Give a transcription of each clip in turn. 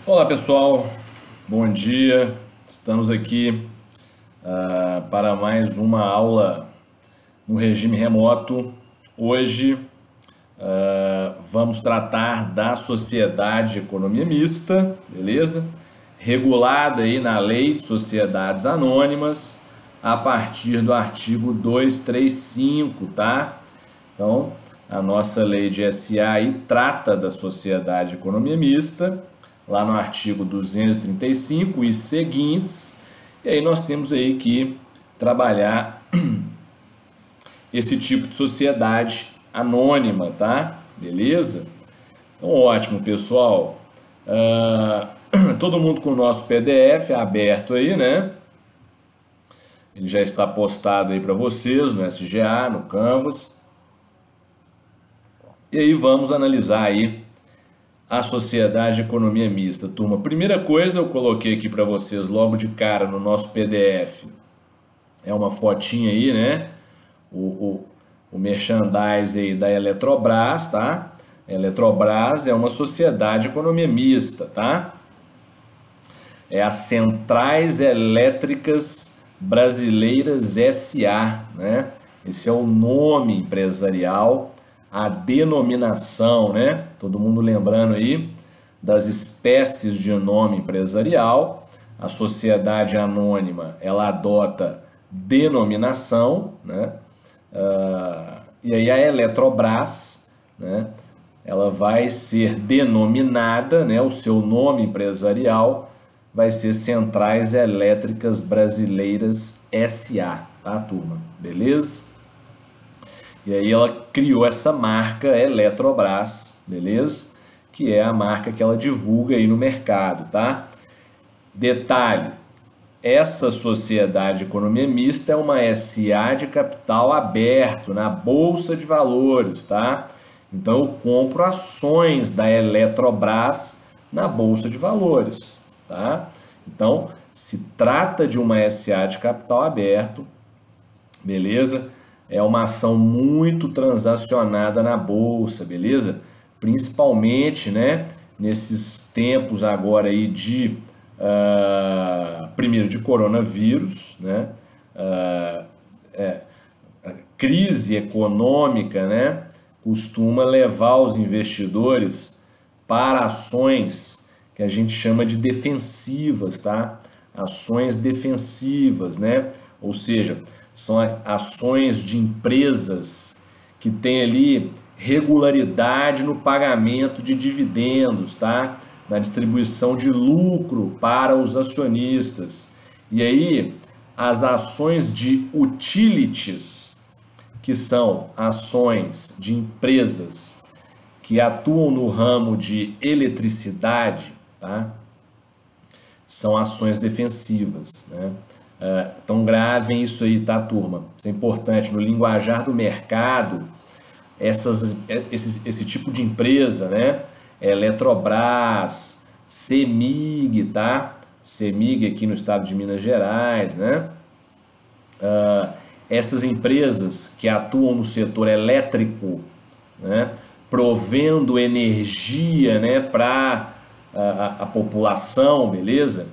Olá pessoal, bom dia. Estamos aqui para mais uma aula no regime remoto. Hoje vamos tratar da sociedade de economia mista, beleza? Regulada aí na Lei de Sociedades Anônimas a partir do artigo 235, tá? Então, a nossa lei de SA aí trata da sociedade de economia mista, lá no artigo 235 e seguintes, e aí nós temos aí que trabalhar esse tipo de sociedade anônima, tá? Beleza? Então, ótimo, pessoal. Todo mundo com o nosso PDF aberto aí, né? Ele já está postado aí para vocês no SGA, no Canvas. E aí vamos analisar aí a sociedade de economia mista, turma. Primeira coisa, eu coloquei aqui para vocês logo de cara no nosso PDF. É uma fotinha aí, né? O merchandise aí da Eletrobras, tá? A Eletrobras é uma sociedade de economia mista, tá? É a Centrais Elétricas Brasileiras SA, né? Esse é o nome empresarial, a denominação, né? Todo mundo lembrando aí das espécies de nome empresarial. A sociedade anônima, ela adota denominação, né? E aí a Eletrobras, né? Ela vai ser denominada, né? O seu nome empresarial vai ser Centrais Elétricas Brasileiras SA, tá, turma? Beleza? E aí ela criou essa marca Eletrobras, beleza? Que é a marca que ela divulga aí no mercado, tá? Detalhe, essa sociedade de economia mista é uma SA de capital aberto na Bolsa de Valores, tá? Então eu compro ações da Eletrobras na Bolsa de Valores, tá? Então se trata de uma SA de capital aberto, beleza? É uma ação muito transacionada na bolsa, beleza? Principalmente, né, nesses tempos agora aí de primeiro de coronavírus, né? A crise econômica, né, costuma levar os investidores para ações que a gente chama de defensivas, tá? Ações defensivas, né? Ou seja, são ações de empresas que têm ali regularidade no pagamento de dividendos, tá? Na distribuição de lucro para os acionistas. E aí, as ações de utilities, que são ações de empresas que atuam no ramo de eletricidade, tá? São ações defensivas, né? Então gravem isso aí, tá, turma? Isso é importante. No linguajar do mercado, esse tipo de empresa, né? Eletrobras, CEMIG, tá? CEMIG aqui no estado de Minas Gerais, né? Essas empresas que atuam no setor elétrico, né? Provendo energia, né? Para a população, beleza?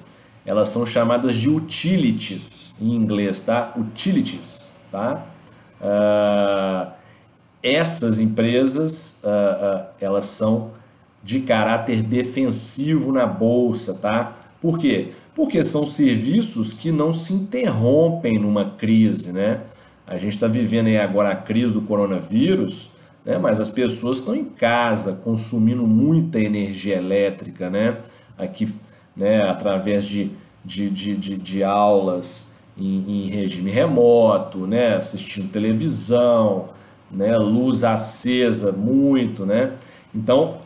Elas são chamadas de utilities em inglês, tá? Utilities, tá? Essas empresas, elas são de caráter defensivo na bolsa, tá? Por quê? Porque são serviços que não se interrompem numa crise, né? A gente está vivendo aí agora a crise do coronavírus, né? Mas as pessoas estão em casa consumindo muita energia elétrica, né? Aqui, né, através de aulas em regime remoto, né, assistindo televisão, né, luz acesa muito, né? Então,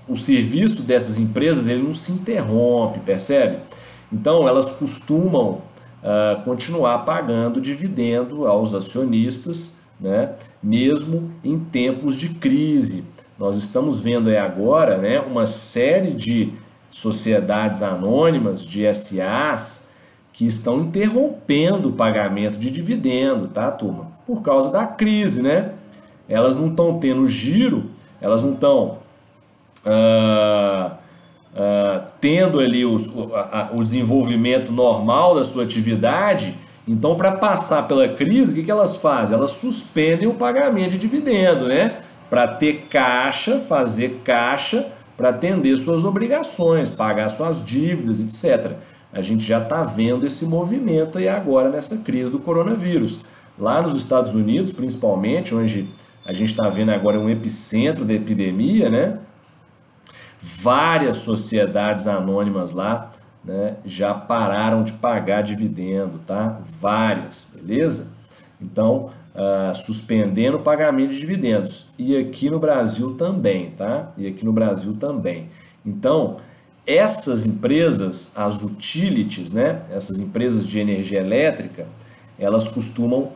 o serviço dessas empresas ele não se interrompe, percebe? Então, elas costumam continuar pagando dividendo aos acionistas, né, mesmo em tempos de crise. Nós estamos vendo aí agora, né, uma série de sociedades anônimas, de SAs, que estão interrompendo o pagamento de dividendo, tá, turma? Por causa da crise, né? Elas não estão tendo giro, elas não estão tendo ali o desenvolvimento normal da sua atividade. Então, para passar pela crise, o que elas fazem? Elas suspendem o pagamento de dividendo, né? Para ter caixa, fazer caixa, para atender suas obrigações, pagar suas dívidas, etc. A gente já está vendo esse movimento aí agora nessa crise do coronavírus. Lá nos Estados Unidos, principalmente, onde a gente está vendo agora um epicentro da epidemia, né? Várias sociedades anônimas lá, né, já pararam de pagar dividendo, tá? Várias, beleza? Então, suspendendo o pagamento de dividendos. E aqui no Brasil também, tá? E aqui no Brasil também. Então, essas empresas, as utilities, né? Essas empresas de energia elétrica, elas costumam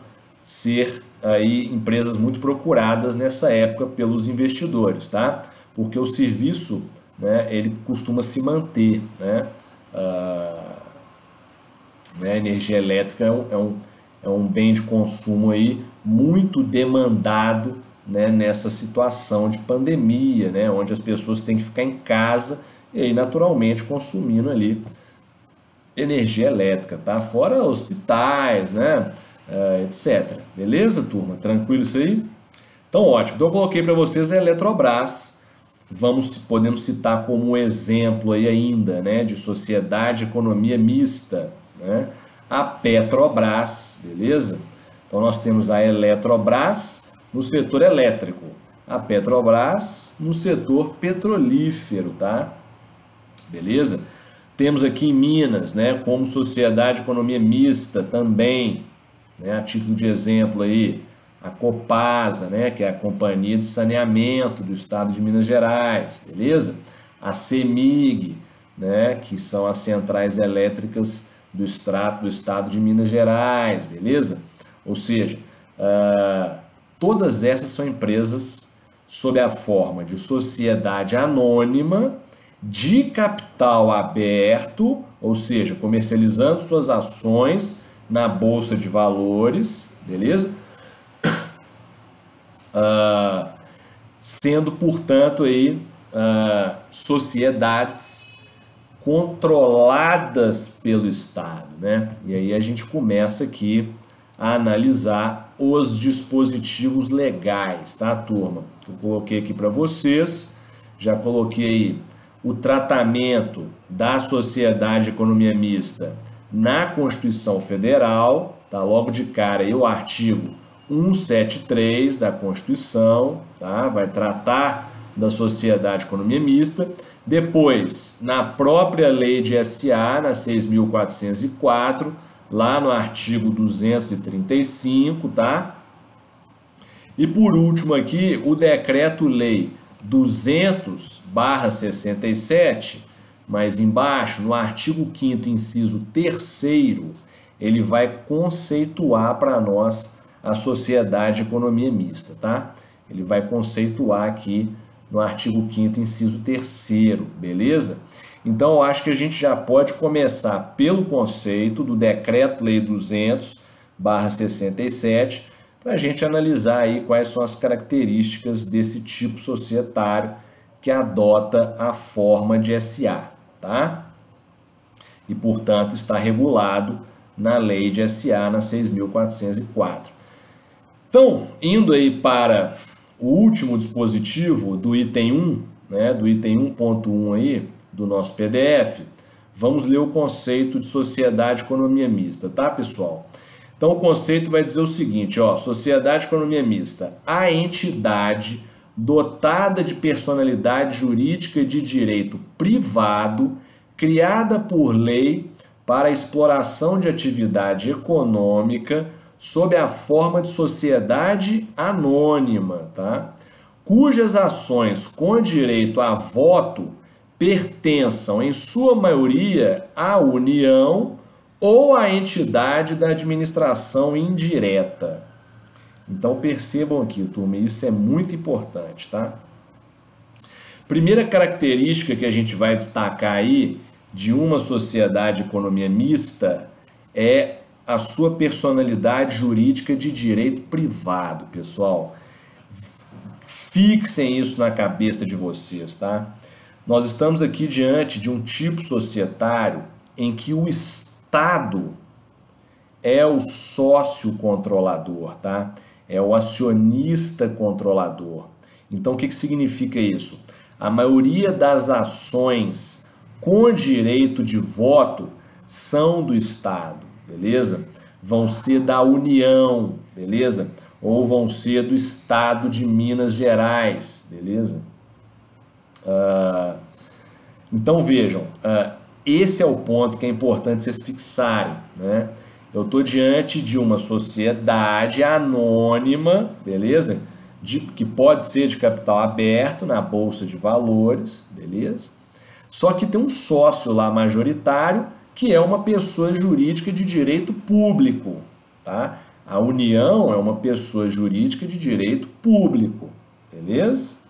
ser aí empresas muito procuradas nessa época pelos investidores, tá? Porque o serviço, né, ele costuma se manter, né? A energia elétrica é um bem de consumo aí muito demandado, né, nessa situação de pandemia, né, onde as pessoas têm que ficar em casa e aí naturalmente consumindo ali energia elétrica, tá? Fora hospitais, né, etc. Beleza, turma? Tranquilo isso aí? Então, ótimo. Então, eu coloquei para vocês a Eletrobras. Podemos citar como exemplo aí ainda, né, de sociedade de economia mista, né, a Petrobras, beleza? Então nós temos a Eletrobras no setor elétrico, a Petrobras no setor petrolífero, tá? Beleza? Temos aqui em Minas, né, como sociedade de economia mista também, né, a título de exemplo aí, a Copasa, né, que é a Companhia de Saneamento do Estado de Minas Gerais, beleza? A CEMIG, né, que são as centrais elétricas do Estado de Minas Gerais, beleza? Ou seja, todas essas são empresas sob a forma de sociedade anônima, de capital aberto, ou seja, comercializando suas ações na Bolsa de Valores, beleza? Sendo, portanto, aí, sociedades controladas pelo Estado, né? E aí a gente começa aqui a analisar os dispositivos legais, tá, turma? Eu coloquei aqui para vocês, já coloquei o tratamento da sociedade de economia mista na Constituição Federal, tá? Logo de cara aí o artigo 173 da Constituição, tá? Vai tratar da sociedade de economia mista. Depois, na própria lei de SA, na 6.404, lá no artigo 235, tá? E por último aqui, o decreto-lei 200/67, mais embaixo, no artigo 5º, inciso 3º, ele vai conceituar para nós a sociedade de economia mista, tá? Ele vai conceituar aqui no artigo 5º, inciso 3º, beleza? Então, eu acho que a gente já pode começar pelo conceito do Decreto-Lei 200/67, para a gente analisar aí quais são as características desse tipo societário que adota a forma de SA, tá? E, portanto, está regulado na lei de SA, na 6.404. Então, indo aí para o último dispositivo do item 1, né, do item 1.1 aí, do nosso PDF, vamos ler o conceito de sociedade de economia mista, tá, pessoal? Então, o conceito vai dizer o seguinte, ó, sociedade de economia mista, a entidade dotada de personalidade jurídica de direito privado, criada por lei para a exploração de atividade econômica sob a forma de sociedade anônima, tá? Cujas ações com direito a voto pertençam, em sua maioria, à União ou à entidade da administração indireta. Então percebam aqui, turma, isso é muito importante, tá? Primeira característica que a gente vai destacar aí de uma sociedade de economia mista é a sua personalidade jurídica de direito privado, pessoal. Fixem isso na cabeça de vocês, tá? Nós estamos aqui diante de um tipo societário em que o Estado é o sócio controlador, tá? É o acionista controlador. Então, o que significa isso? A maioria das ações com direito de voto são do Estado, beleza? Vão ser da União, beleza? Ou vão ser do Estado de Minas Gerais, beleza? Então vejam, esse é o ponto que é importante vocês fixarem, né? Eu estou diante de uma sociedade anônima, beleza? Que pode ser de capital aberto na Bolsa de Valores, beleza? Só que tem um sócio lá majoritário que é uma pessoa jurídica de direito público, tá? A União é uma pessoa jurídica de direito público, beleza?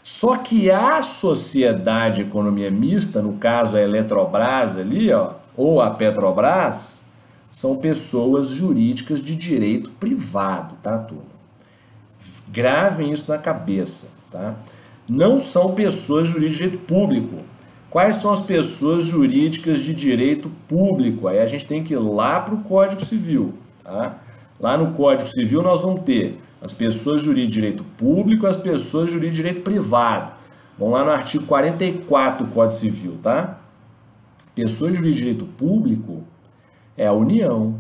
Só que a sociedade economia mista, no caso a Eletrobras ali, ó, ou a Petrobras, são pessoas jurídicas de direito privado, tá, turma? Gravem isso na cabeça, tá? Não são pessoas jurídicas de direito público. Quais são as pessoas jurídicas de direito público? Aí a gente tem que ir lá para o Código Civil, tá? Lá no Código Civil nós vamos ter as pessoas jurídicas de direito público e as pessoas jurídicas de direito privado. Vamos lá no artigo 44 do Código Civil, tá? Pessoas jurídicas de direito público é a União,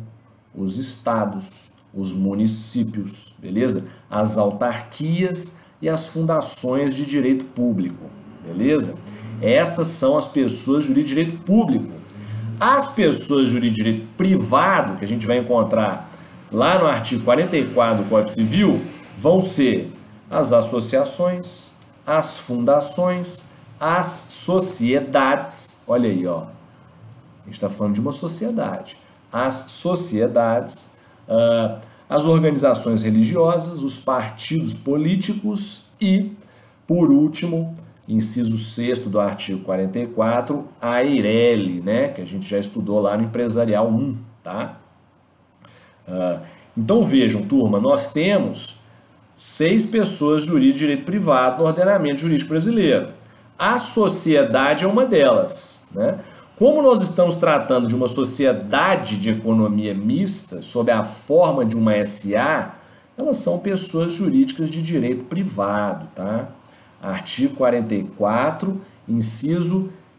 os estados, os municípios, beleza? As autarquias e as fundações de direito público, beleza? Essas são as pessoas jurídicas de direito público. As pessoas jurídicas de direito privado, que a gente vai encontrar lá no artigo 44 do Código Civil, vão ser as associações, as fundações, as sociedades. Olha aí, ó. A gente está falando de uma sociedade. As sociedades, as organizações religiosas, os partidos políticos e, por último, inciso 6º do artigo 44, a EIRELI, né, que a gente já estudou lá no Empresarial 1, tá? Então vejam, turma, nós temos 6 pessoas jurídicas de direito privado no ordenamento jurídico brasileiro. A sociedade é uma delas, né? Como nós estamos tratando de uma sociedade de economia mista, sob a forma de uma SA, elas são pessoas jurídicas de direito privado, tá? Artigo 44,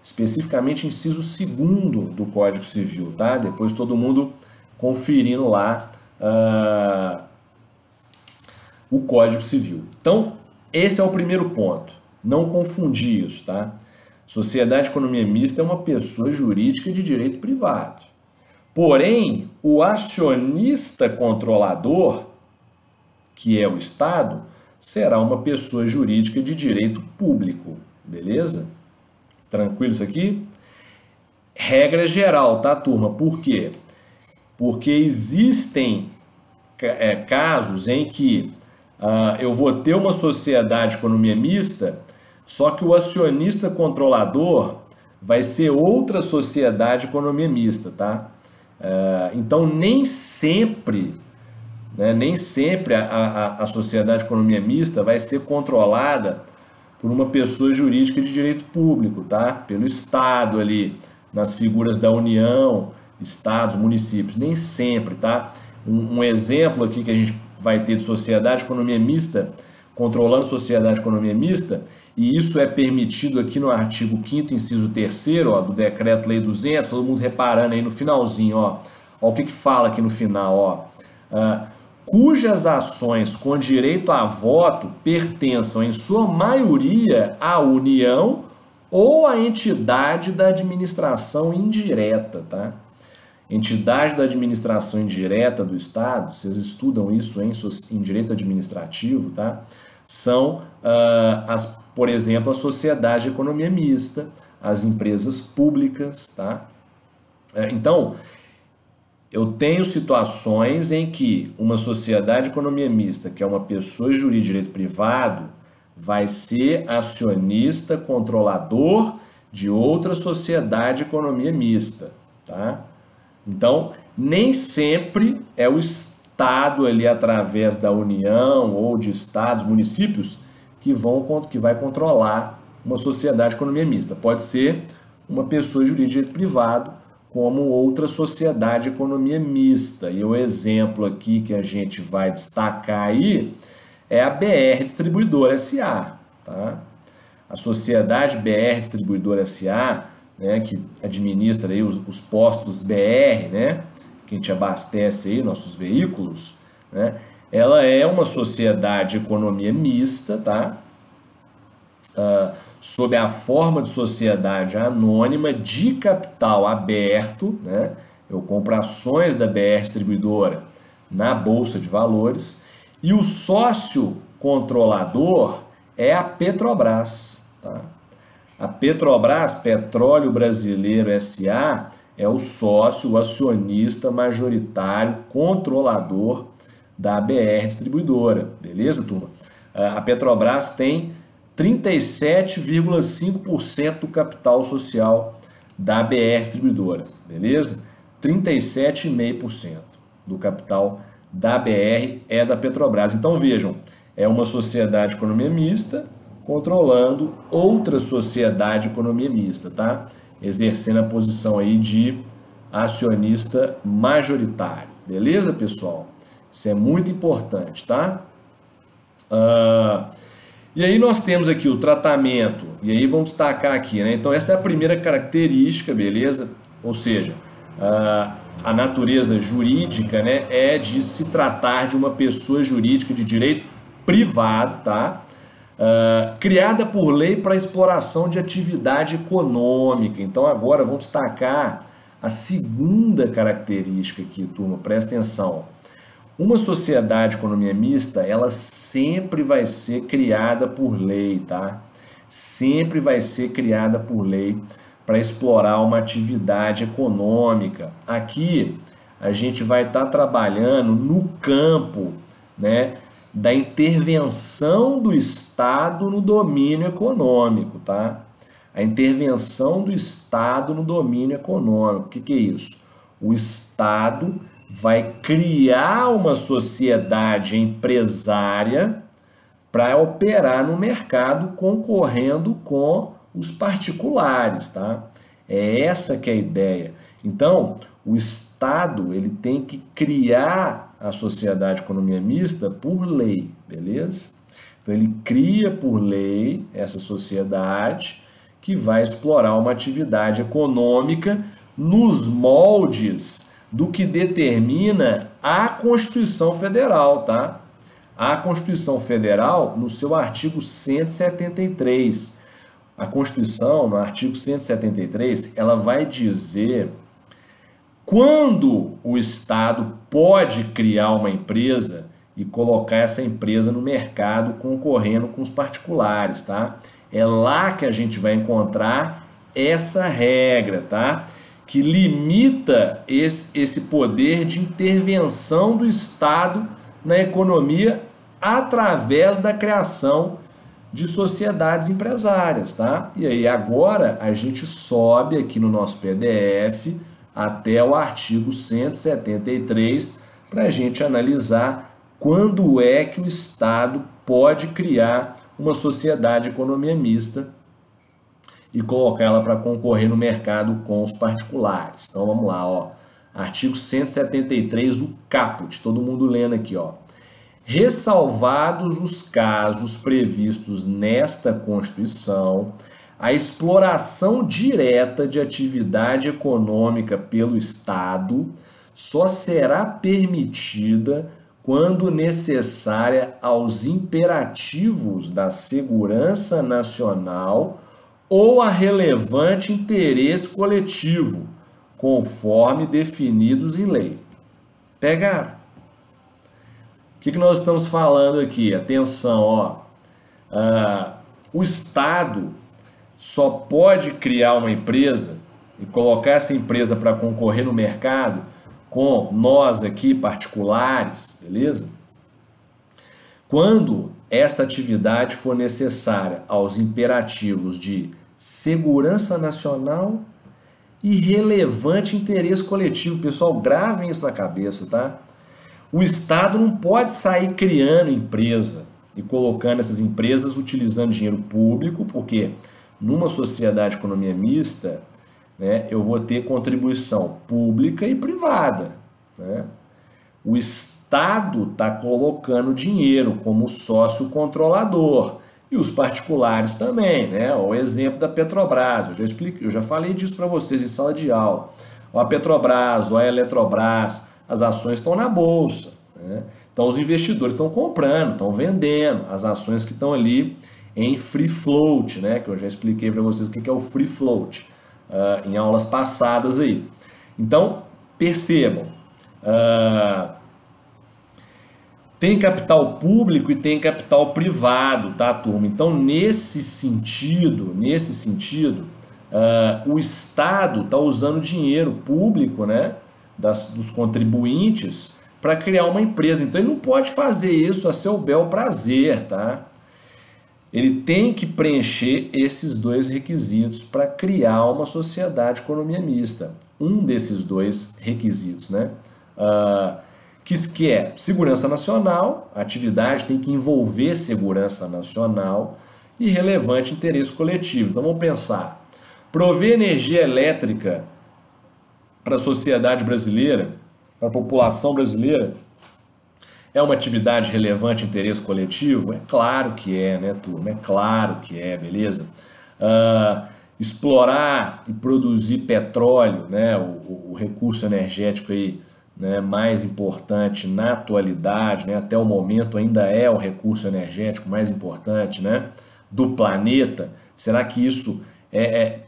especificamente inciso 2º do Código Civil, tá? Depois todo mundo conferindo lá o Código Civil. Então, esse é o primeiro ponto. Não confundir isso, tá? Sociedade de economia mista é uma pessoa jurídica de direito privado. Porém, o acionista controlador, que é o Estado, será uma pessoa jurídica de direito público, beleza? Tranquilo isso aqui? Regra geral, tá, turma? Por quê? Porque existem casos em que eu vou ter uma sociedade de economia mista, só que o acionista controlador vai ser outra sociedade de economia mista, tá? Então, nem sempre a sociedade de economia mista vai ser controlada por uma pessoa jurídica de direito público, tá? Pelo Estado ali, nas figuras da União, estados, municípios, nem sempre, tá? Um exemplo aqui que a gente vai ter de sociedade de economia mista, controlando sociedade de economia mista, e isso é permitido aqui no artigo 5º, inciso 3º, ó, do Decreto-Lei 200, todo mundo reparando aí no finalzinho, ó o que fala aqui no final, ó, cujas ações com direito a voto pertençam em sua maioria à União ou à entidade da administração indireta, tá? Entidade da administração indireta do Estado, vocês estudam isso em direito administrativo, tá? São, por exemplo, a sociedade de economia mista, as empresas públicas, tá? Então, eu tenho situações em que uma sociedade de economia mista, que é uma pessoa jurídica de direito privado, vai ser acionista controlador de outra sociedade de economia mista, tá? Então, nem sempre é o Estado ali através da União ou de estados, municípios, que vai controlar uma sociedade de economia mista. Pode ser uma pessoa jurídica de direito privado, como outra sociedade de economia mista. E o exemplo aqui que a gente vai destacar aí é a BR Distribuidora SA. Tá? A sociedade BR Distribuidora SA, né, que administra aí os postos BR, né, que a gente abastece aí nossos veículos, né, ela é uma sociedade de economia mista, tá? Sob a forma de sociedade anônima de capital aberto, né? Eu compro ações da BR Distribuidora na Bolsa de Valores, e o sócio controlador é a Petrobras, tá? A Petrobras, Petróleo Brasileiro S.A., é o sócio, o acionista majoritário, controlador da BR Distribuidora, beleza, turma? A Petrobras tem 37,5% do capital social da BR Distribuidora, beleza? 37,5% do capital da BR é da Petrobras. Então vejam, é uma sociedade de economia mista controlando outra sociedade de economia mista, tá? Exercendo a posição aí de acionista majoritário, beleza, pessoal? Isso é muito importante, tá? E aí nós temos aqui o tratamento, e aí vamos destacar aqui, né? Então essa é a primeira característica, beleza? Ou seja, a natureza jurídica, né, é de se tratar de uma pessoa jurídica de direito privado, tá? Criada por lei para exploração de atividade econômica. Então agora vamos destacar a segunda característica aqui, turma, presta atenção. Uma sociedade de economia mista, ela sempre vai ser criada por lei, tá? Sempre vai ser criada por lei para explorar uma atividade econômica. Aqui a gente vai estar trabalhando no campo, né, da intervenção do Estado no domínio econômico, tá? A intervenção do Estado no domínio econômico. O que é isso? O Estado vai criar uma sociedade empresária para operar no mercado concorrendo com os particulares, tá? É essa que é a ideia. Então, o Estado ele tem que criar a sociedade de economia mista por lei, beleza? Então, ele cria por lei essa sociedade que vai explorar uma atividade econômica nos moldes do que determina a Constituição Federal, tá? A Constituição Federal, no seu artigo 173, a Constituição, no artigo 173, ela vai dizer quando o Estado pode criar uma empresa e colocar essa empresa no mercado concorrendo com os particulares, tá? É lá que a gente vai encontrar essa regra, tá? Que limita esse poder de intervenção do Estado na economia através da criação de sociedades empresárias, tá? E aí agora a gente sobe aqui no nosso PDF até o artigo 173 para a gente analisar quando é que o Estado pode criar uma sociedade de economia mista e colocar ela para concorrer no mercado com os particulares. Então vamos lá, ó. Artigo 173, o caput, todo mundo lendo aqui, ó. Ressalvados os casos previstos nesta Constituição, a exploração direta de atividade econômica pelo Estado só será permitida quando necessária aos imperativos da segurança nacional ou a relevante interesse coletivo, conforme definidos em lei. Pegaram? O que nós estamos falando aqui? Atenção, ó. O Estado só pode criar uma empresa e colocar essa empresa para concorrer no mercado com nós aqui, particulares, beleza? Quando essa atividade for necessária aos imperativos de segurança nacional e relevante interesse coletivo. Pessoal, gravem isso na cabeça, tá? O Estado não pode sair criando empresa e colocando essas empresas utilizando dinheiro público, porque numa sociedade de economia mista, né, eu vou ter contribuição pública e privada, né? O Estado está colocando dinheiro como sócio controlador e os particulares também, né? O exemplo da Petrobras, eu já falei disso para vocês em sala de aula. A Petrobras, a Eletrobras, as ações estão na bolsa, né? Então os investidores estão comprando, estão vendendo as ações que estão ali em free float, né? Que eu já expliquei para vocês o que é o free float em aulas passadas aí. Então percebam. Tem capital público e tem capital privado, tá, turma? Então, nesse sentido, o Estado está usando dinheiro público, né, dos contribuintes para criar uma empresa. Então, ele não pode fazer isso a seu bel prazer, tá? Ele tem que preencher esses dois requisitos para criar uma sociedade de economia mista. Um desses dois requisitos, né? Que é segurança nacional, a atividade tem que envolver segurança nacional e relevante interesse coletivo. Então vamos pensar, prover energia elétrica para a sociedade brasileira, para a população brasileira, é uma atividade relevante interesse coletivo? É claro que é, né, turma? É claro que é, beleza? Explorar e produzir petróleo, né, o recurso energético aí, né, mais importante na atualidade, né, até o momento ainda é o recurso energético mais importante, né, do planeta. Será que isso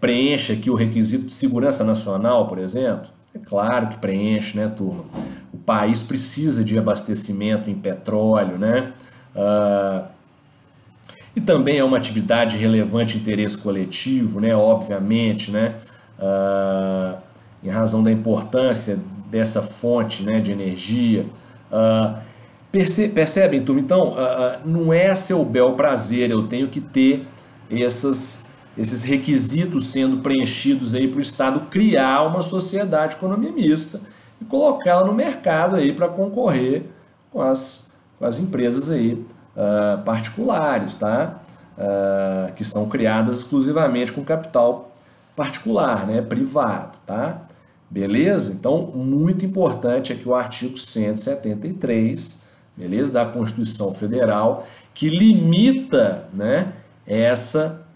preenche aqui o requisito de segurança nacional, por exemplo? É claro que preenche, né, turma? O país precisa de abastecimento em petróleo, né? E também é uma atividade relevante interesse coletivo, né, obviamente, né, em razão da importância dessa fonte, né, de energia. Percebem, turma? Então, não é seu bel prazer, eu tenho que ter esses requisitos sendo preenchidos aí para o Estado criar uma sociedade de economia mista e colocá-la no mercado aí para concorrer com as empresas aí particulares, tá? Que são criadas exclusivamente com capital particular, né, privado, tá? Beleza? Então, muito importante aqui o artigo 173, beleza? Da Constituição Federal, que limita, né, essa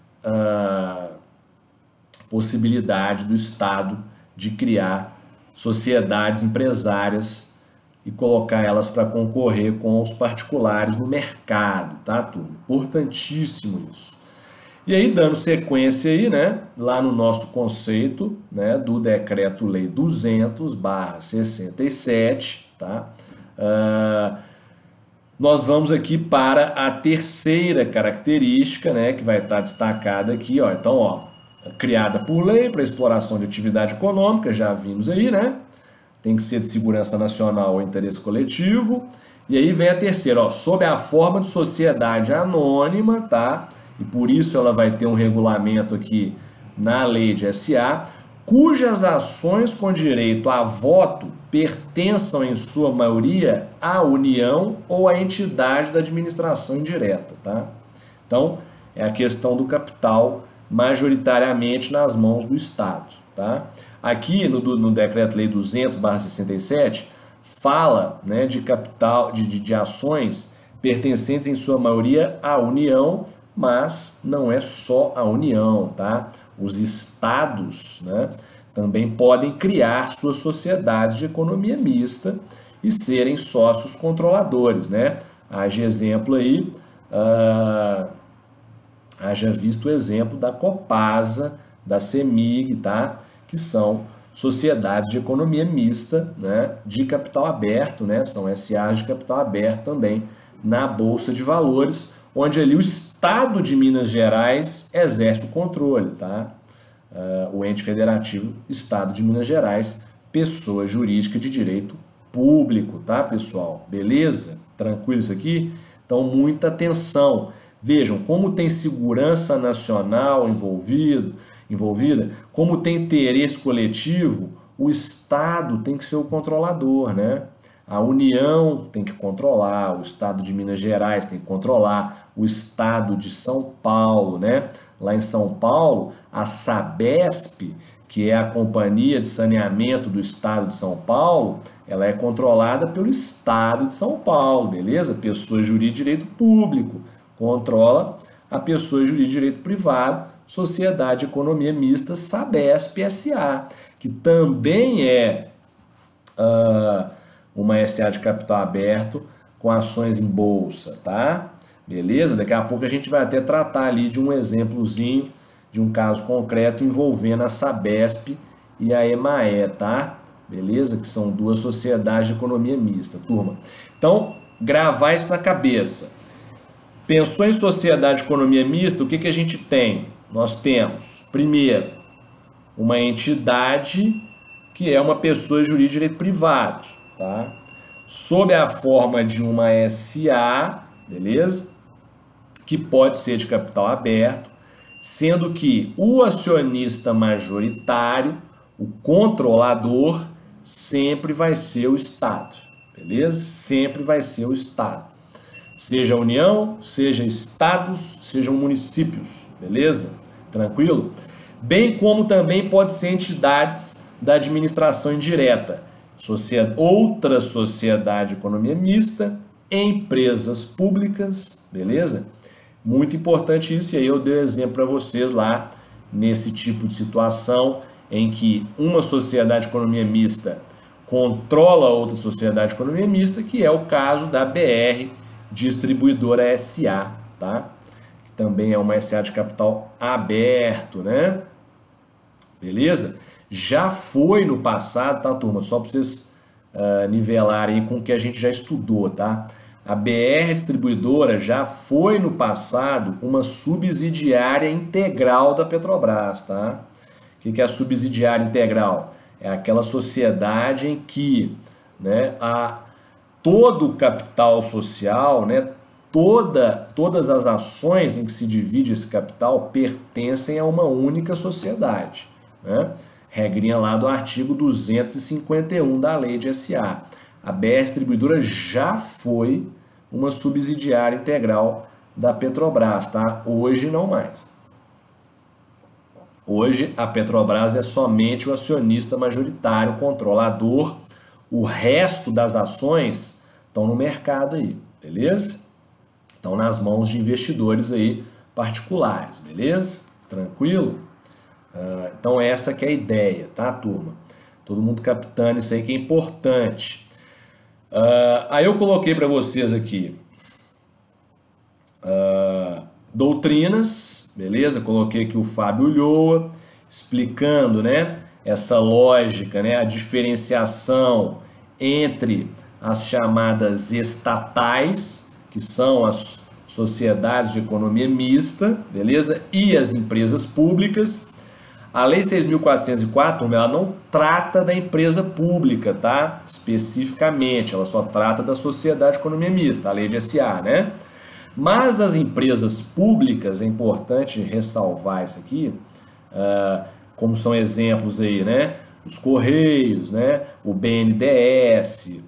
possibilidade do Estado de criar sociedades empresárias e colocar elas para concorrer com os particulares no mercado, tá, turma? Importantíssimo isso. E aí, dando sequência aí, né, lá no nosso conceito, né, do Decreto-Lei 200/67, tá? Nós vamos aqui para a terceira característica, né, que vai estar destacada aqui, ó. Então, ó, criada por lei para exploração de atividade econômica, já vimos aí, né? Tem que ser de segurança nacional ou interesse coletivo. E aí vem a terceira, ó, sob a forma de sociedade anônima, tá? E por isso ela vai ter um regulamento aqui na lei de SA, cujas ações com direito a voto pertençam em sua maioria à União ou à entidade da administração indireta, tá? Então, é a questão do capital majoritariamente nas mãos do Estado, tá? Aqui no Decreto-Lei 200/67 fala, né, de capital, de ações pertencentes em sua maioria à União, mas não é só a União, tá? Os estados, né, também podem criar suas sociedades de economia mista e serem sócios controladores, né? Haja exemplo aí, haja visto o exemplo da Copasa, da CEMIG, tá? Que são sociedades de economia mista, né, de capital aberto, né, são SAs de capital aberto também na Bolsa de Valores, onde ali o Estado de Minas Gerais exerce o controle, tá? O ente federativo Estado de Minas Gerais, pessoa jurídica de direito público, tá, pessoal? Beleza? Tranquilo isso aqui? Então, muita atenção. Vejam como tem segurança nacional envolvida, como tem interesse coletivo, o Estado tem que ser o controlador, né? A União tem que controlar, o Estado de Minas Gerais tem que controlar, o Estado de São Paulo, né, lá em São Paulo, a Sabesp, que é a Companhia de Saneamento do Estado de São Paulo, ela é controlada pelo Estado de São Paulo, beleza? Pessoa jurídica de direito público controla a pessoa jurídica de direito privado, Sociedade de Economia Mista Sabesp S.A., que também é uma SA de capital aberto com ações em bolsa, tá? Beleza? Daqui a pouco a gente vai até tratar ali de um exemplozinho, de um caso concreto envolvendo a Sabesp e a EMAE, tá? Beleza? Que são duas sociedades de economia mista, turma. Então, gravar isso na cabeça. Pensou em sociedade de economia mista, o que a gente tem? Nós temos, primeiro, uma entidade que é uma pessoa jurídica de direito privado, tá? Sob a forma de uma SA, beleza? Que pode ser de capital aberto, sendo que o acionista majoritário, o controlador, sempre vai ser o Estado, beleza? Sempre vai ser o Estado. Seja a União, seja estados, sejam municípios, beleza? Tranquilo? Bem como também pode ser entidades da administração indireta, outra sociedade de economia mista, empresas públicas, beleza? Muito importante isso, e aí eu dei um exemplo para vocês lá, nesse tipo de situação, em que uma sociedade de economia mista controla outra sociedade de economia mista, que é o caso da BR Distribuidora S.A., tá? Que também é uma SA de capital aberto, né? Beleza? Já foi no passado, tá, turma? Só para vocês nivelarem com o que a gente já estudou, tá? A BR Distribuidora já foi no passado uma subsidiária integral da Petrobras, tá? O que é a subsidiária integral? É aquela sociedade em que, né, todo o capital social, né, todas as ações em que se divide esse capital pertencem a uma única sociedade, né? Regrinha lá do artigo 251 da lei de SA. A BR Distribuidora já foi uma subsidiária integral da Petrobras, tá? Hoje não mais. Hoje a Petrobras é somente o acionista majoritário, controlador. O resto das ações estão no mercado aí, beleza? Estão nas mãos de investidores aí particulares, beleza? Tranquilo? Então essa que é a ideia, tá, turma? Todo mundo captando isso aí que é importante. Aí eu coloquei para vocês aqui doutrinas, beleza? Coloquei aqui o Fábio Ulloa explicando, né, essa lógica, né, a diferenciação entre as chamadas estatais, que são as sociedades de economia mista, beleza? E as empresas públicas. A Lei 6.404, ela não trata da empresa pública, tá? Especificamente, ela só trata da sociedade de economia mista, a lei de SA, né? Mas as empresas públicas, é importante ressalvar isso aqui, como são exemplos aí, né? Os Correios, né? O BNDES,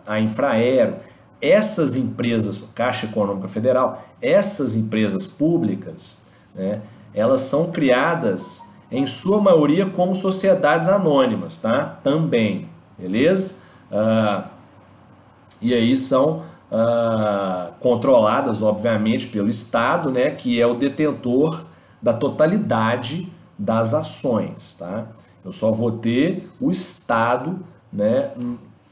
a Infraero, essas empresas, Caixa Econômica Federal, essas empresas públicas, né? Elas são criadas, em sua maioria, como sociedades anônimas, tá? Também, beleza? E aí são controladas, obviamente, pelo Estado, né? Que é o detentor da totalidade das ações, tá? Eu só vou ter o Estado, né,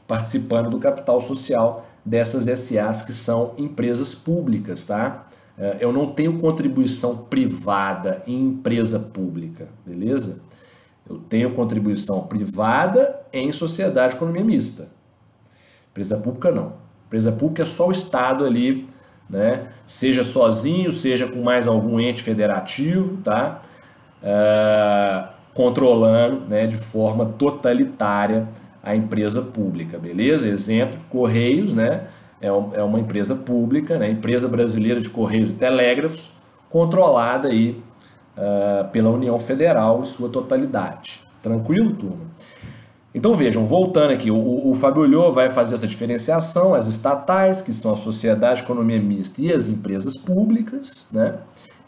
participando do capital social dessas SAs que são empresas públicas, tá? Eu não tenho contribuição privada em empresa pública, beleza? Eu tenho contribuição privada em sociedade de economia mista. Empresa pública não. Empresa pública é só o Estado ali, né? Seja sozinho, seja com mais algum ente federativo, tá? Controlando, né, de forma totalitária a empresa pública, beleza? Exemplo, Correios, né? É uma empresa pública, né? Empresa Brasileira de Correios e Telégrafos, controlada aí, pela União Federal em sua totalidade. Tranquilo, turma? Então vejam, voltando aqui, o Fábio Ulloa vai fazer essa diferenciação, as estatais, que são a sociedade de economia mista e as empresas públicas, né?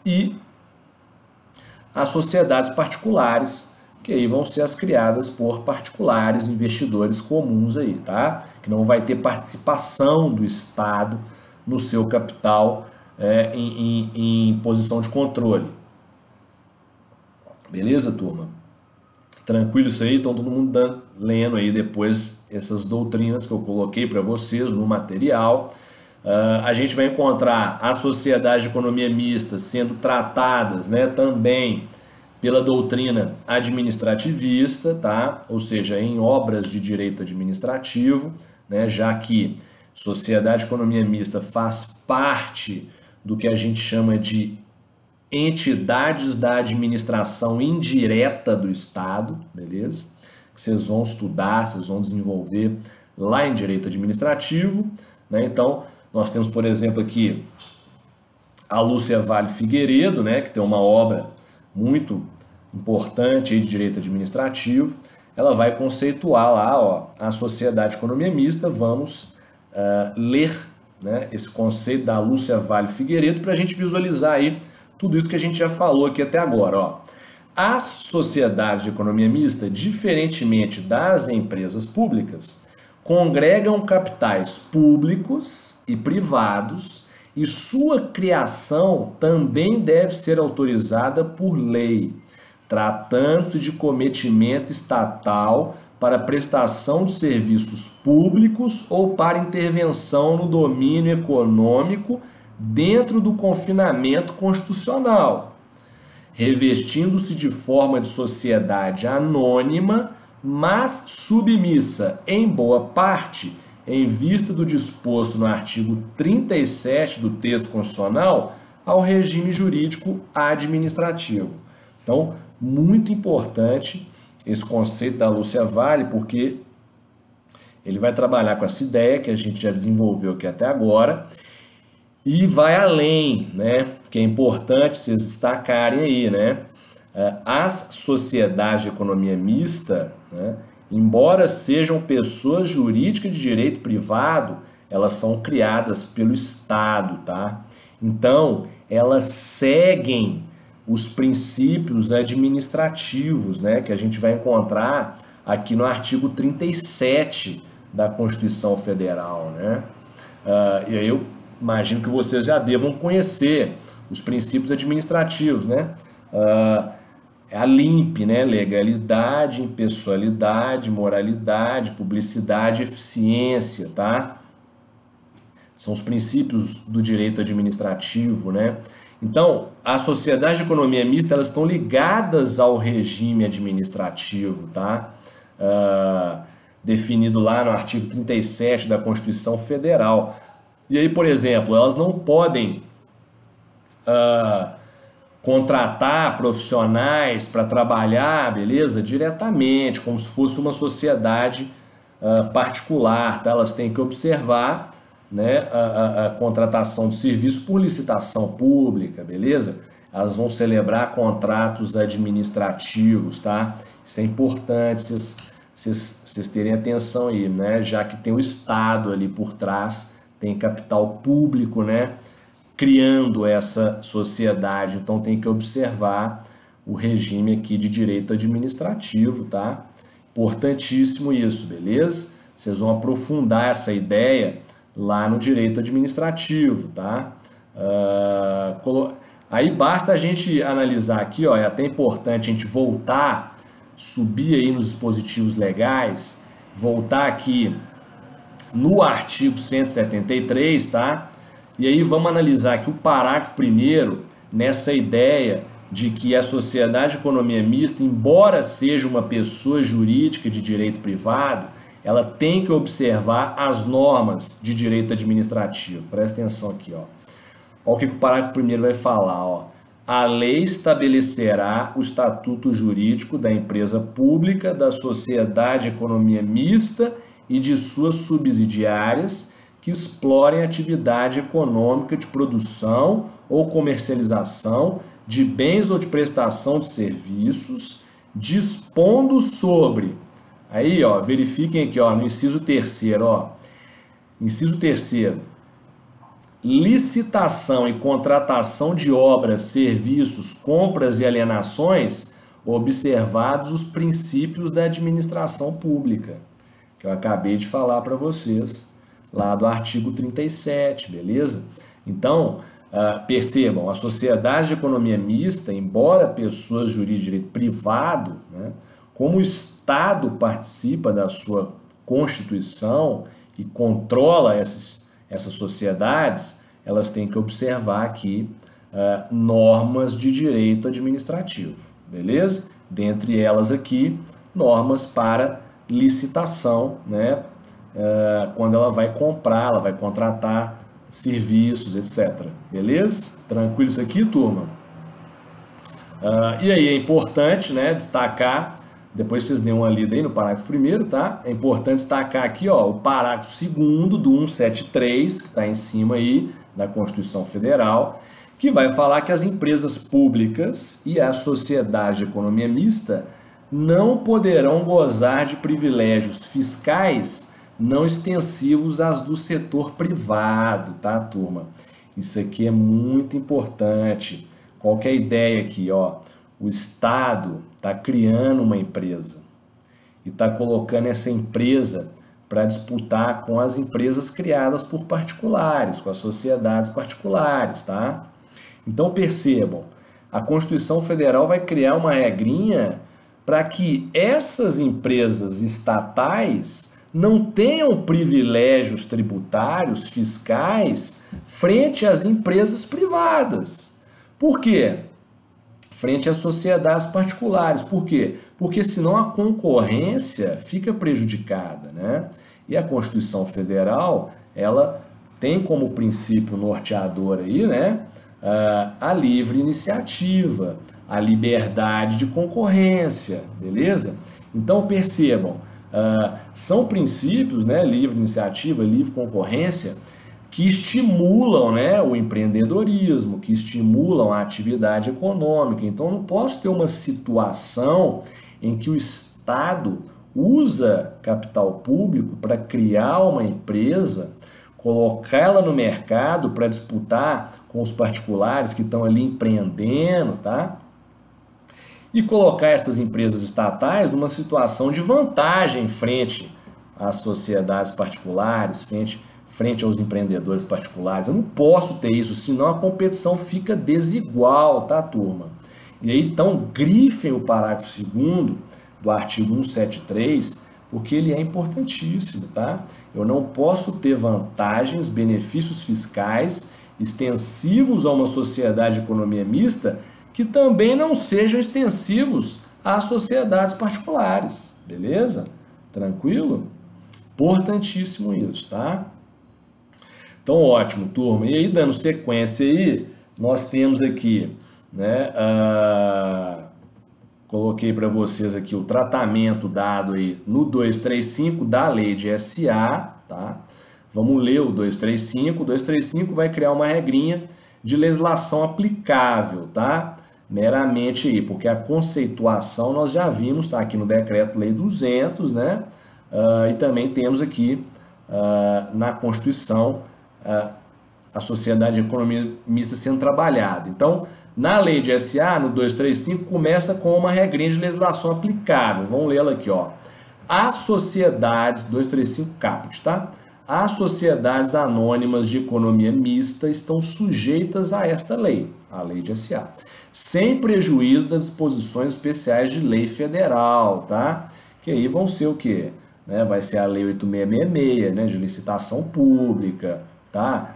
E as sociedades particulares, que aí vão ser as criadas por particulares, investidores comuns aí, tá? Que não vai ter participação do Estado no seu capital em posição de controle. Beleza, turma? Tranquilo isso aí? Então todo mundo lendo aí depois essas doutrinas que eu coloquei para vocês no material. A gente vai encontrar a sociedade de economia mista sendo tratadas, né, também pela doutrina administrativista, tá? Ou seja, em obras de direito administrativo, né, já que sociedade de economia mista faz parte do que a gente chama de entidades da administração indireta do Estado, beleza? Que vocês vão estudar, vocês vão desenvolver lá em direito administrativo, né? Então, nós temos, por exemplo, aqui a Lúcia Vale Figueiredo, né, que tem uma obra muito importante aí de direito administrativo. Ela vai conceituar lá, ó, a sociedade de economia mista. Vamos ler, né, esse conceito da Lúcia Vale Figueiredo para a gente visualizar aí tudo isso que a gente já falou aqui até agora, ó. As sociedades de economia mista, diferentemente das empresas públicas, congregam capitais públicos e privados, e sua criação também deve ser autorizada por lei, tratando-se de cometimento estatal para prestação de serviços públicos ou para intervenção no domínio econômico dentro do confinamento constitucional, revestindo-se de forma de sociedade anônima, mas submissa, em boa parte, em vista do disposto no artigo 37 do texto constitucional, ao regime jurídico administrativo. Então, muito importante esse conceito da Lúcia Vale, porque ele vai trabalhar com essa ideia que a gente já desenvolveu aqui até agora e vai além, né? Que é importante vocês destacarem aí, né? As sociedades de economia mista, né, embora sejam pessoas jurídicas de direito privado, elas são criadas pelo Estado, tá? Então, elas seguem os princípios administrativos, né, que a gente vai encontrar aqui no artigo 37 da Constituição Federal, né? E aí eu imagino que vocês já devam conhecer os princípios administrativos, né? A LIMP, né? Legalidade, impessoalidade, moralidade, publicidade, eficiência, tá? São os princípios do direito administrativo, né? Então, as sociedades de economia mista, elas estão ligadas ao regime administrativo, tá? Definido lá no artigo 37 da Constituição Federal. E aí, por exemplo, elas não podem contratar profissionais para trabalhar, beleza? Diretamente, como se fosse uma sociedade particular, tá? Elas têm que observar, né, a contratação de serviço por licitação pública, beleza? Elas vão celebrar contratos administrativos, tá? Isso é importante vocês terem atenção aí, né? Já que tem o Estado ali por trás, tem capital público, né, criando essa sociedade, então tem que observar o regime aqui de direito administrativo, tá? Importantíssimo isso, beleza? Vocês vão aprofundar essa ideia lá no direito administrativo, tá? Aí basta a gente analisar aqui, ó, é até importante a gente voltar, subir aí nos dispositivos legais, voltar aqui no artigo 173, tá? E aí vamos analisar aqui o parágrafo 1º, nessa ideia de que a sociedade de economia mista, embora seja uma pessoa jurídica de direito privado, ela tem que observar as normas de direito administrativo. Presta atenção aqui, ó. Olha o que o parágrafo 1º vai falar, ó. A lei estabelecerá o estatuto jurídico da empresa pública, da sociedade de economia mista e de suas subsidiárias que explorem atividade econômica de produção ou comercialização de bens ou de prestação de serviços, dispondo sobre... Aí, ó, verifiquem aqui, ó, no inciso 3º, ó. Inciso 3º. licitação e contratação de obras, serviços, compras e alienações, observados os princípios da administração pública, que eu acabei de falar para vocês, lá do artigo 37, beleza? Então, percebam, a sociedade de economia mista, embora pessoas jurídicas de direito privado, né, como o Estado participa da sua constituição e controla essas sociedades, elas têm que observar aqui normas de direito administrativo, beleza? Dentre elas aqui, normas para licitação, né? Quando ela vai comprar, ela vai contratar serviços, etc. Beleza? Tranquilo isso aqui, turma? E aí é importante, né, destacar, depois vocês dêem uma lida aí no parágrafo 1º, tá? É importante destacar aqui, ó, o parágrafo 2º do 173, que está em cima aí da Constituição Federal, que vai falar que as empresas públicas e a sociedade de economia mista não poderão gozar de privilégios fiscais não extensivos às do setor privado, tá, turma? Isso aqui é muito importante. Qual que é a ideia aqui, ó? O Estado está criando uma empresa e está colocando essa empresa para disputar com as empresas criadas por particulares, com as sociedades particulares, tá? Então percebam, a Constituição Federal vai criar uma regrinha para que essas empresas estatais não tenham privilégios tributários, fiscais, frente às empresas privadas. Por quê? Frente às sociedades particulares. Por quê? Porque senão a concorrência fica prejudicada, né? E a Constituição Federal, ela tem como princípio norteador aí, né, a livre iniciativa, a liberdade de concorrência, beleza? Então percebam, são princípios, né, livre iniciativa, livre concorrência, que estimulam, né, o empreendedorismo, que estimulam a atividade econômica. Então eu não posso ter uma situação em que o Estado usa capital público para criar uma empresa, colocá-la no mercado para disputar com os particulares que estão ali empreendendo, tá? E colocar essas empresas estatais numa situação de vantagem frente às sociedades particulares, frente aos empreendedores particulares. Eu não posso ter isso, senão a competição fica desigual, tá, turma? E aí, então, grifem o parágrafo 2º do artigo 173, porque ele é importantíssimo, tá? Eu não posso ter vantagens, benefícios fiscais extensivos a uma sociedade de economia mista que também não sejam extensivos às sociedades particulares, beleza? Tranquilo? Importantíssimo isso, tá? Então, ótimo, turma. E aí, dando sequência aí, nós temos aqui, né, coloquei para vocês aqui o tratamento dado aí no 235 da lei de SA, tá? Vamos ler o 235. O 235 vai criar uma regrinha de legislação aplicável, tá? Meramente aí, porque a conceituação nós já vimos, tá aqui no Decreto-Lei 200, né? E também temos aqui na Constituição a sociedade de economia mista sendo trabalhada. Então, na lei de SA, no 235, começa com uma regrinha de legislação aplicável. Vamos lê-la aqui, ó. As sociedades, 235 caput, tá? As sociedades anônimas de economia mista estão sujeitas a esta lei, a lei de SA, sem prejuízo das disposições especiais de lei federal, tá? Que aí vão ser o quê? Né? Vai ser a lei 8666, né, de licitação pública, tá?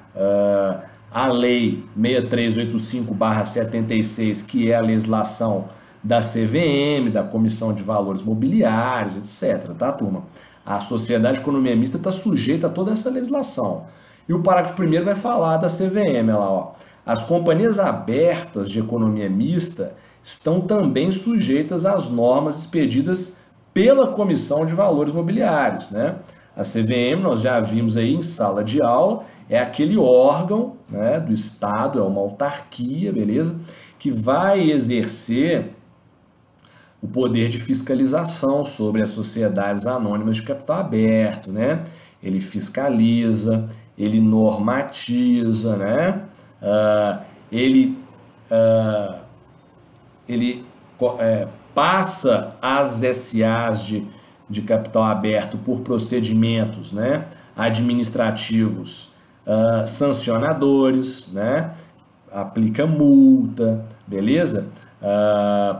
A lei 6385/76, que é a legislação da CVM, da Comissão de Valores Mobiliários, etc, tá, turma? A sociedade de economia mista está sujeita a toda essa legislação. E o parágrafo 1º vai falar da CVM, olha lá, ó. As companhias abertas de economia mista estão também sujeitas às normas expedidas pela Comissão de Valores Mobiliários, né? A CVM, nós já vimos aí em sala de aula, é aquele órgão, né, do Estado, é uma autarquia, beleza? Que vai exercer o poder de fiscalização sobre as sociedades anônimas de capital aberto, né? Ele fiscaliza, ele normatiza, né? Ele passa as SAs de capital aberto por procedimentos, né, administrativos sancionadores, né, aplica multa, beleza?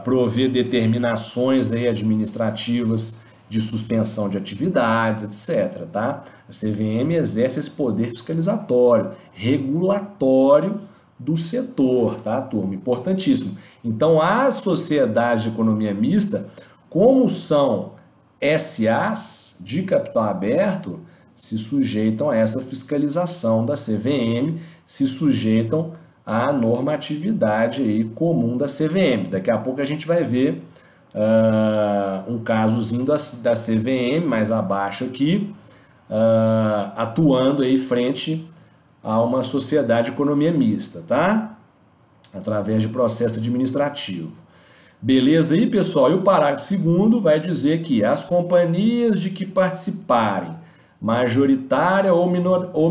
Provê determinações aí administrativas de suspensão de atividades, etc. Tá? A CVM exerce esse poder fiscalizatório, regulatório do setor, tá, turma? Importantíssimo. Então, as sociedades de economia mista, como são SAs de capital aberto, se sujeitam a essa fiscalização da CVM, se sujeitam à normatividade aí comum da CVM. Daqui a pouco a gente vai ver um casozinho da CVM mais abaixo aqui, atuando aí frente a uma sociedade de economia mista, tá? Através de processo administrativo. Beleza aí, pessoal? E o parágrafo 2º vai dizer que as companhias de que participarem, majoritária ou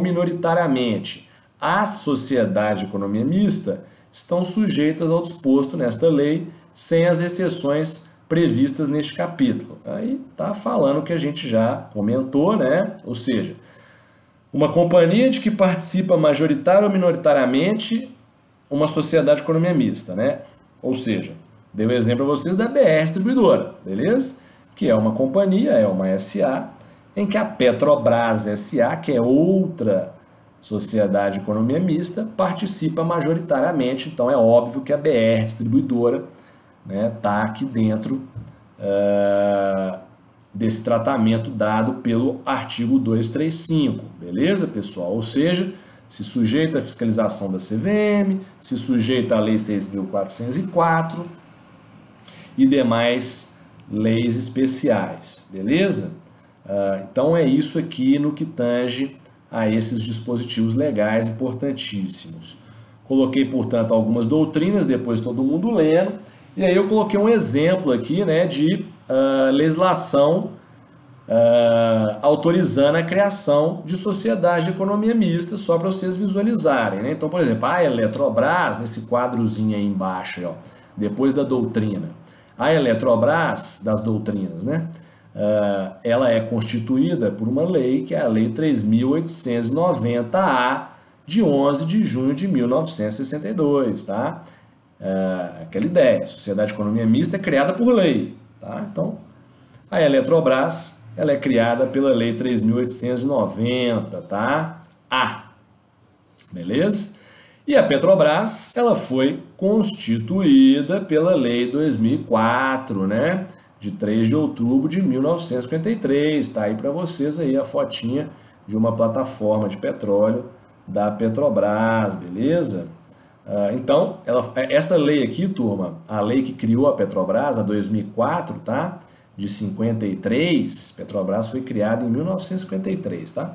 minoritariamente, a sociedade de economia mista, estão sujeitas ao disposto nesta lei, sem as exceções previstas neste capítulo. Aí tá falando o que a gente já comentou, né? Ou seja, uma companhia de que participa majoritária ou minoritariamente uma sociedade de economia mista, né? Ou seja, dei o exemplo a vocês da BR Distribuidora, beleza? Que é uma companhia, é uma SA, em que a Petrobras SA, que é outra sociedade de economia mista, participa majoritariamente. Então é óbvio que a BR Distribuidora está aqui dentro desse tratamento dado pelo artigo 235, beleza, pessoal? Ou seja, se sujeita à fiscalização da CVM, se sujeita à Lei 6.404 e demais leis especiais, beleza? Então é isso aqui no que tange a esses dispositivos legais importantíssimos. Coloquei, portanto, algumas doutrinas, depois todo mundo lendo, e aí eu coloquei um exemplo aqui, né, de legislação autorizando a criação de sociedade de economia mista, só para vocês visualizarem, né? Então, por exemplo, a Eletrobras, nesse quadrozinho aí embaixo, ó, depois da doutrina, a Eletrobras, das doutrinas, né, ela é constituída por uma lei, que é a Lei 3.890-A, de 11 de junho de 1962, tá? Aquela ideia, sociedade de economia mista é criada por lei, tá? Então, a Eletrobras, ela é criada pela Lei 3.890, tá? Beleza? E a Petrobras, ela foi constituída pela Lei 2004, né? De 3 de outubro de 1953, tá aí para vocês aí a fotinha de uma plataforma de petróleo da Petrobras, beleza? Então, essa lei aqui, turma, a lei que criou a Petrobras, a 2004, tá? De 53, Petrobras foi criada em 1953, tá?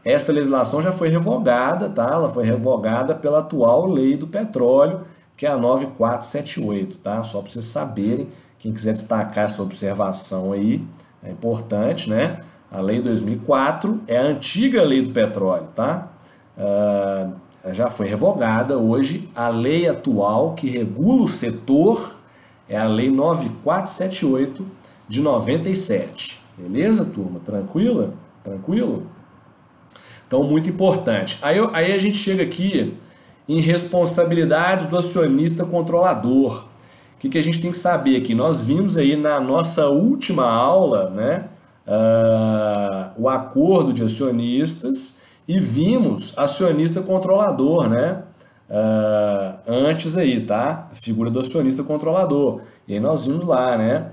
Essa legislação já foi revogada, tá? Ela foi revogada pela atual lei do petróleo, que é a 9478, tá? Só para vocês saberem, quem quiser destacar essa observação aí, é importante, né? A lei 2004 é a antiga lei do petróleo, tá? Já foi revogada. Hoje, a lei atual que regula o setor é a lei 9478 de 97. Beleza, turma? Tranquila? Tranquilo? Então, muito importante. Aí a gente chega aqui em responsabilidades do acionista controlador. O que a gente tem que saber aqui? Nós vimos aí na nossa última aula, né, o acordo de acionistas e vimos acionista controlador, né, antes aí, tá? A figura do acionista controlador. E aí nós vimos lá, né,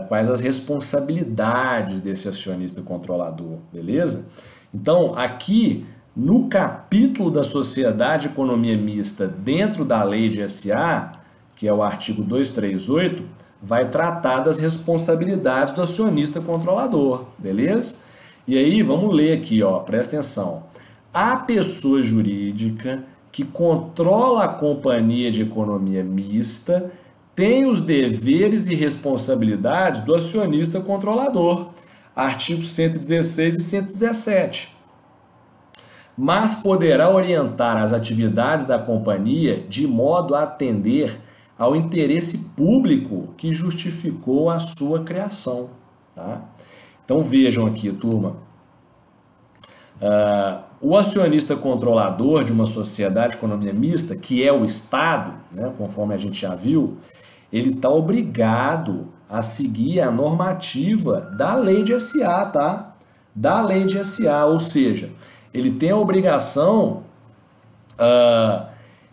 quais as responsabilidades desse acionista controlador, beleza? Então, aqui no capítulo da sociedade de economia mista dentro da lei de SA, que é o artigo 238, vai tratar das responsabilidades do acionista controlador, beleza? E aí, vamos ler aqui, ó, presta atenção. A pessoa jurídica que controla a companhia de economia mista tem os deveres e responsabilidades do acionista controlador. Artigos 116 e 117. mas poderá orientar as atividades da companhia de modo a atender ao interesse público que justificou a sua criação. Tá? Então vejam aqui, turma, o acionista controlador de uma sociedade de economia mista, que é o Estado, né, conforme a gente já viu, ele está obrigado a seguir a normativa da lei de SA, tá? Da lei de SA, ou seja, ele tem a obrigação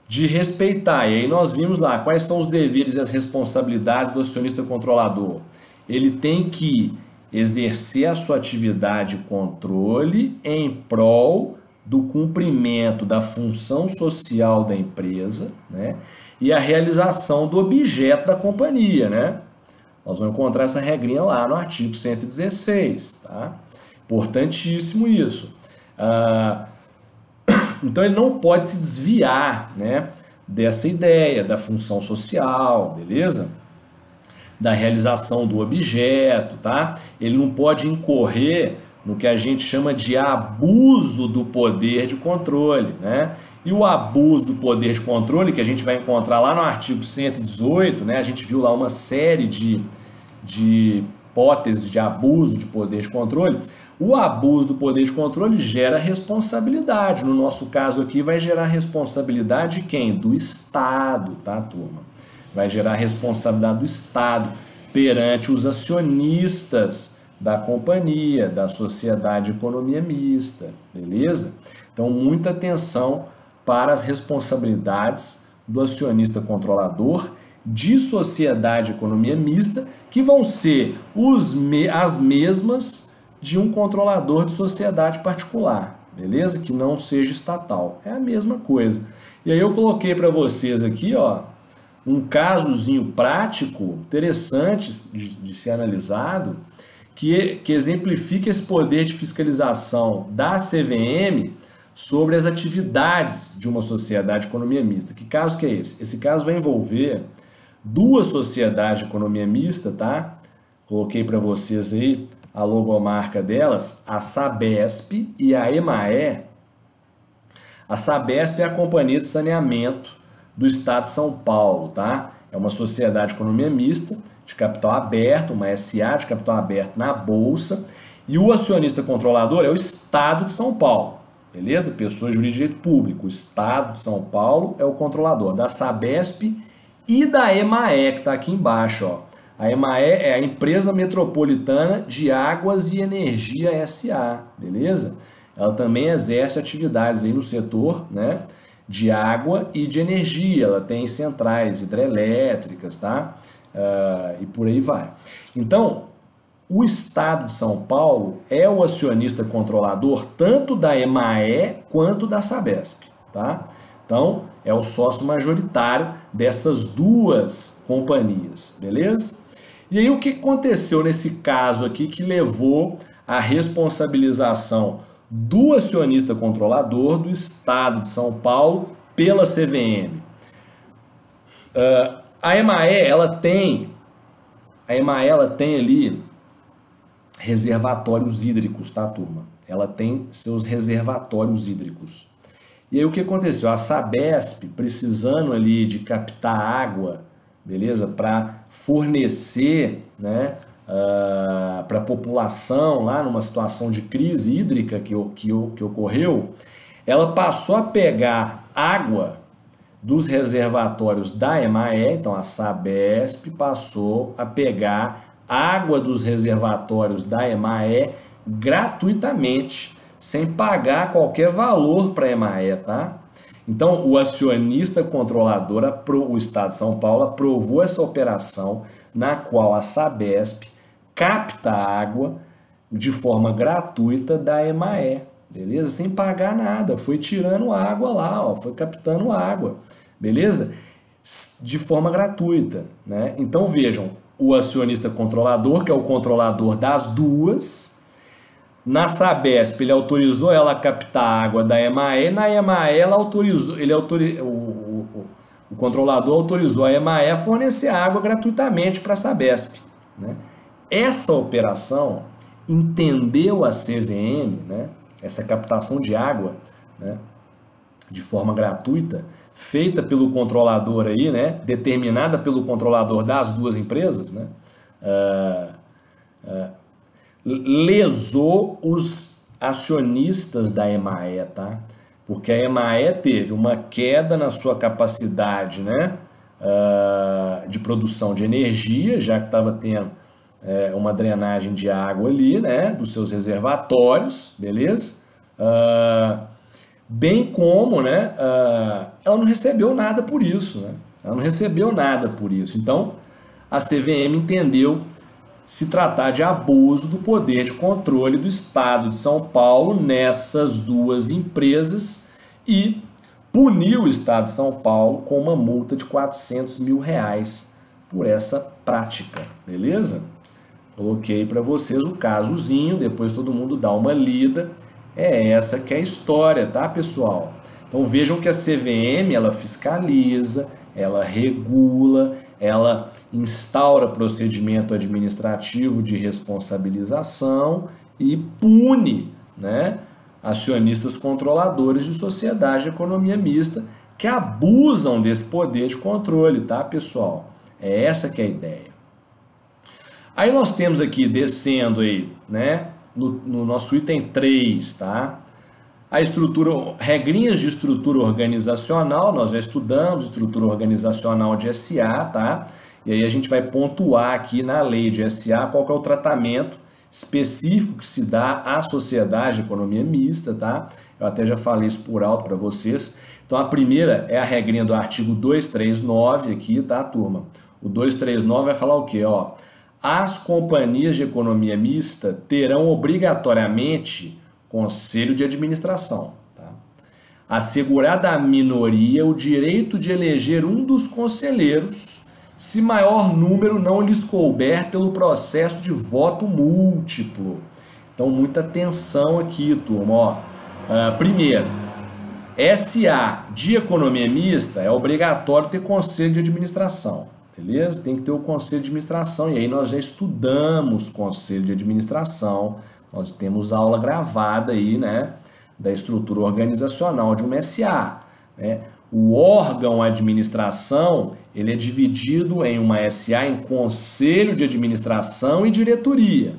de respeitar. E aí nós vimos lá quais são os deveres e as responsabilidades do acionista controlador. Ele tem que exercer a sua atividade de controle em prol do cumprimento da função social da empresa, né? E a realização do objeto da companhia, né? Nós vamos encontrar essa regrinha lá no artigo 116, tá? Importantíssimo isso. Então ele não pode se desviar, né, dessa ideia da função social, beleza? Da realização do objeto, tá? Ele não pode incorrer no que a gente chama de abuso do poder de controle, né? E o abuso do poder de controle, que a gente vai encontrar lá no artigo 118, né? A gente viu lá uma série de hipóteses de abuso de poder de controle. O abuso do poder de controle gera responsabilidade. No nosso caso aqui, vai gerar responsabilidade de quem? Do Estado, tá, turma? Vai gerar responsabilidade do Estado perante os acionistas da companhia, da sociedade de economia mista, beleza? Então, muita atenção para as responsabilidades do acionista controlador de sociedade de economia mista, que vão ser as mesmas de um controlador de sociedade particular, beleza? Que não seja estatal, é a mesma coisa. E aí eu coloquei para vocês aqui, ó, um casozinho prático, interessante de ser analisado, que exemplifica esse poder de fiscalização da CVM sobre as atividades de uma sociedade de economia mista. Que caso que é esse? Esse caso vai envolver duas sociedades de economia mista, tá? Coloquei para vocês aí a logomarca delas, a Sabesp e a EMAE. A Sabesp é a Companhia de Saneamento do Estado de São Paulo, tá? É uma sociedade de economia mista, de capital aberto, uma SA de capital aberto na Bolsa, e o acionista controlador é o Estado de São Paulo, beleza? Pessoa jurídica de direito público. O Estado de São Paulo é o controlador da Sabesp e da EMAE, que está aqui embaixo, ó. A EMAE é a Empresa Metropolitana de Águas e Energia SA, beleza? Ela também exerce atividades aí no setor, né, de água e de energia. Ela tem centrais hidrelétricas, tá? E por aí vai. Então, o Estado de São Paulo é o acionista controlador tanto da EMAE quanto da Sabesp, tá? Então, é o sócio majoritário dessas duas companhias, beleza? E aí o que aconteceu nesse caso aqui que levou à responsabilização do acionista controlador do Estado de São Paulo pela CVM? A EMAE, ela tem ali reservatórios hídricos, tá, turma? Ela tem seus reservatórios hídricos. E aí o que aconteceu? A Sabesp, precisando ali de captar água, beleza? Para fornecer, né, para a população lá numa situação de crise hídrica que ocorreu, ela passou a pegar água dos reservatórios da EMAE. Então a Sabesp passou a pegar água dos reservatórios da EMAE gratuitamente, sem pagar qualquer valor para a EMAE, tá? Então, o acionista controlador, o Estado de São Paulo, aprovou essa operação na qual a Sabesp capta água de forma gratuita da EMAE, beleza? Sem pagar nada, foi tirando água lá, ó, foi captando água, beleza? De forma gratuita, né? Então, vejam, o acionista controlador, que é o controlador das duas, na Sabesp, ele autorizou ela a captar água da EMAE, na EMAE ela autorizou, o controlador autorizou a EMAE a fornecer água gratuitamente para a Sabesp, né? Essa operação entendeu a CVM, né? Essa captação de água né, de forma gratuita, feita pelo controlador aí, né, determinada pelo controlador das duas empresas, né, lesou os acionistas da Emae, tá? Porque a Emae teve uma queda na sua capacidade, né, de produção de energia, já que estava tendo uma drenagem de água ali, né, dos seus reservatórios, beleza? Bem como, né, ela não recebeu nada por isso, né? Ela não recebeu nada por isso. Então, a CVM entendeu se tratar de abuso do poder de controle do Estado de São Paulo nessas duas empresas e puniu o Estado de São Paulo com uma multa de R$400 mil por essa prática, beleza? Coloquei para vocês o casozinho, depois todo mundo dá uma lida. É essa que é a história, tá, pessoal? Então vejam que a CVM, ela fiscaliza, ela regula, ela instaura procedimento administrativo de responsabilização e pune, né, acionistas controladores de sociedade de economia mista que abusam desse poder de controle, tá, pessoal? É essa que é a ideia. Aí nós temos aqui, descendo aí, né, no nosso item 3, tá? A estrutura, regrinhas de estrutura organizacional, nós já estudamos estrutura organizacional de SA, tá? E aí a gente vai pontuar aqui na lei de SA qual que é o tratamento específico que se dá à sociedade de economia mista, tá? Eu até já falei isso por alto para vocês. Então a primeira é a regrinha do artigo 239 aqui, tá, turma? O 239 vai falar o quê, ó? As companhias de economia mista terão obrigatoriamente conselho de administração, tá? Assegurada à minoria o direito de eleger um dos conselheiros, se maior número não lhes couber pelo processo de voto múltiplo. Então, muita atenção aqui, turma. Ó. Primeiro, SA de economia mista é obrigatório ter conselho de administração, beleza? Tem que ter o conselho de administração, e aí nós já estudamos conselho de administração, nós temos aula gravada aí, né, da estrutura organizacional de uma SA, né? O órgão administração, ele é dividido em uma SA em conselho de administração e diretoria.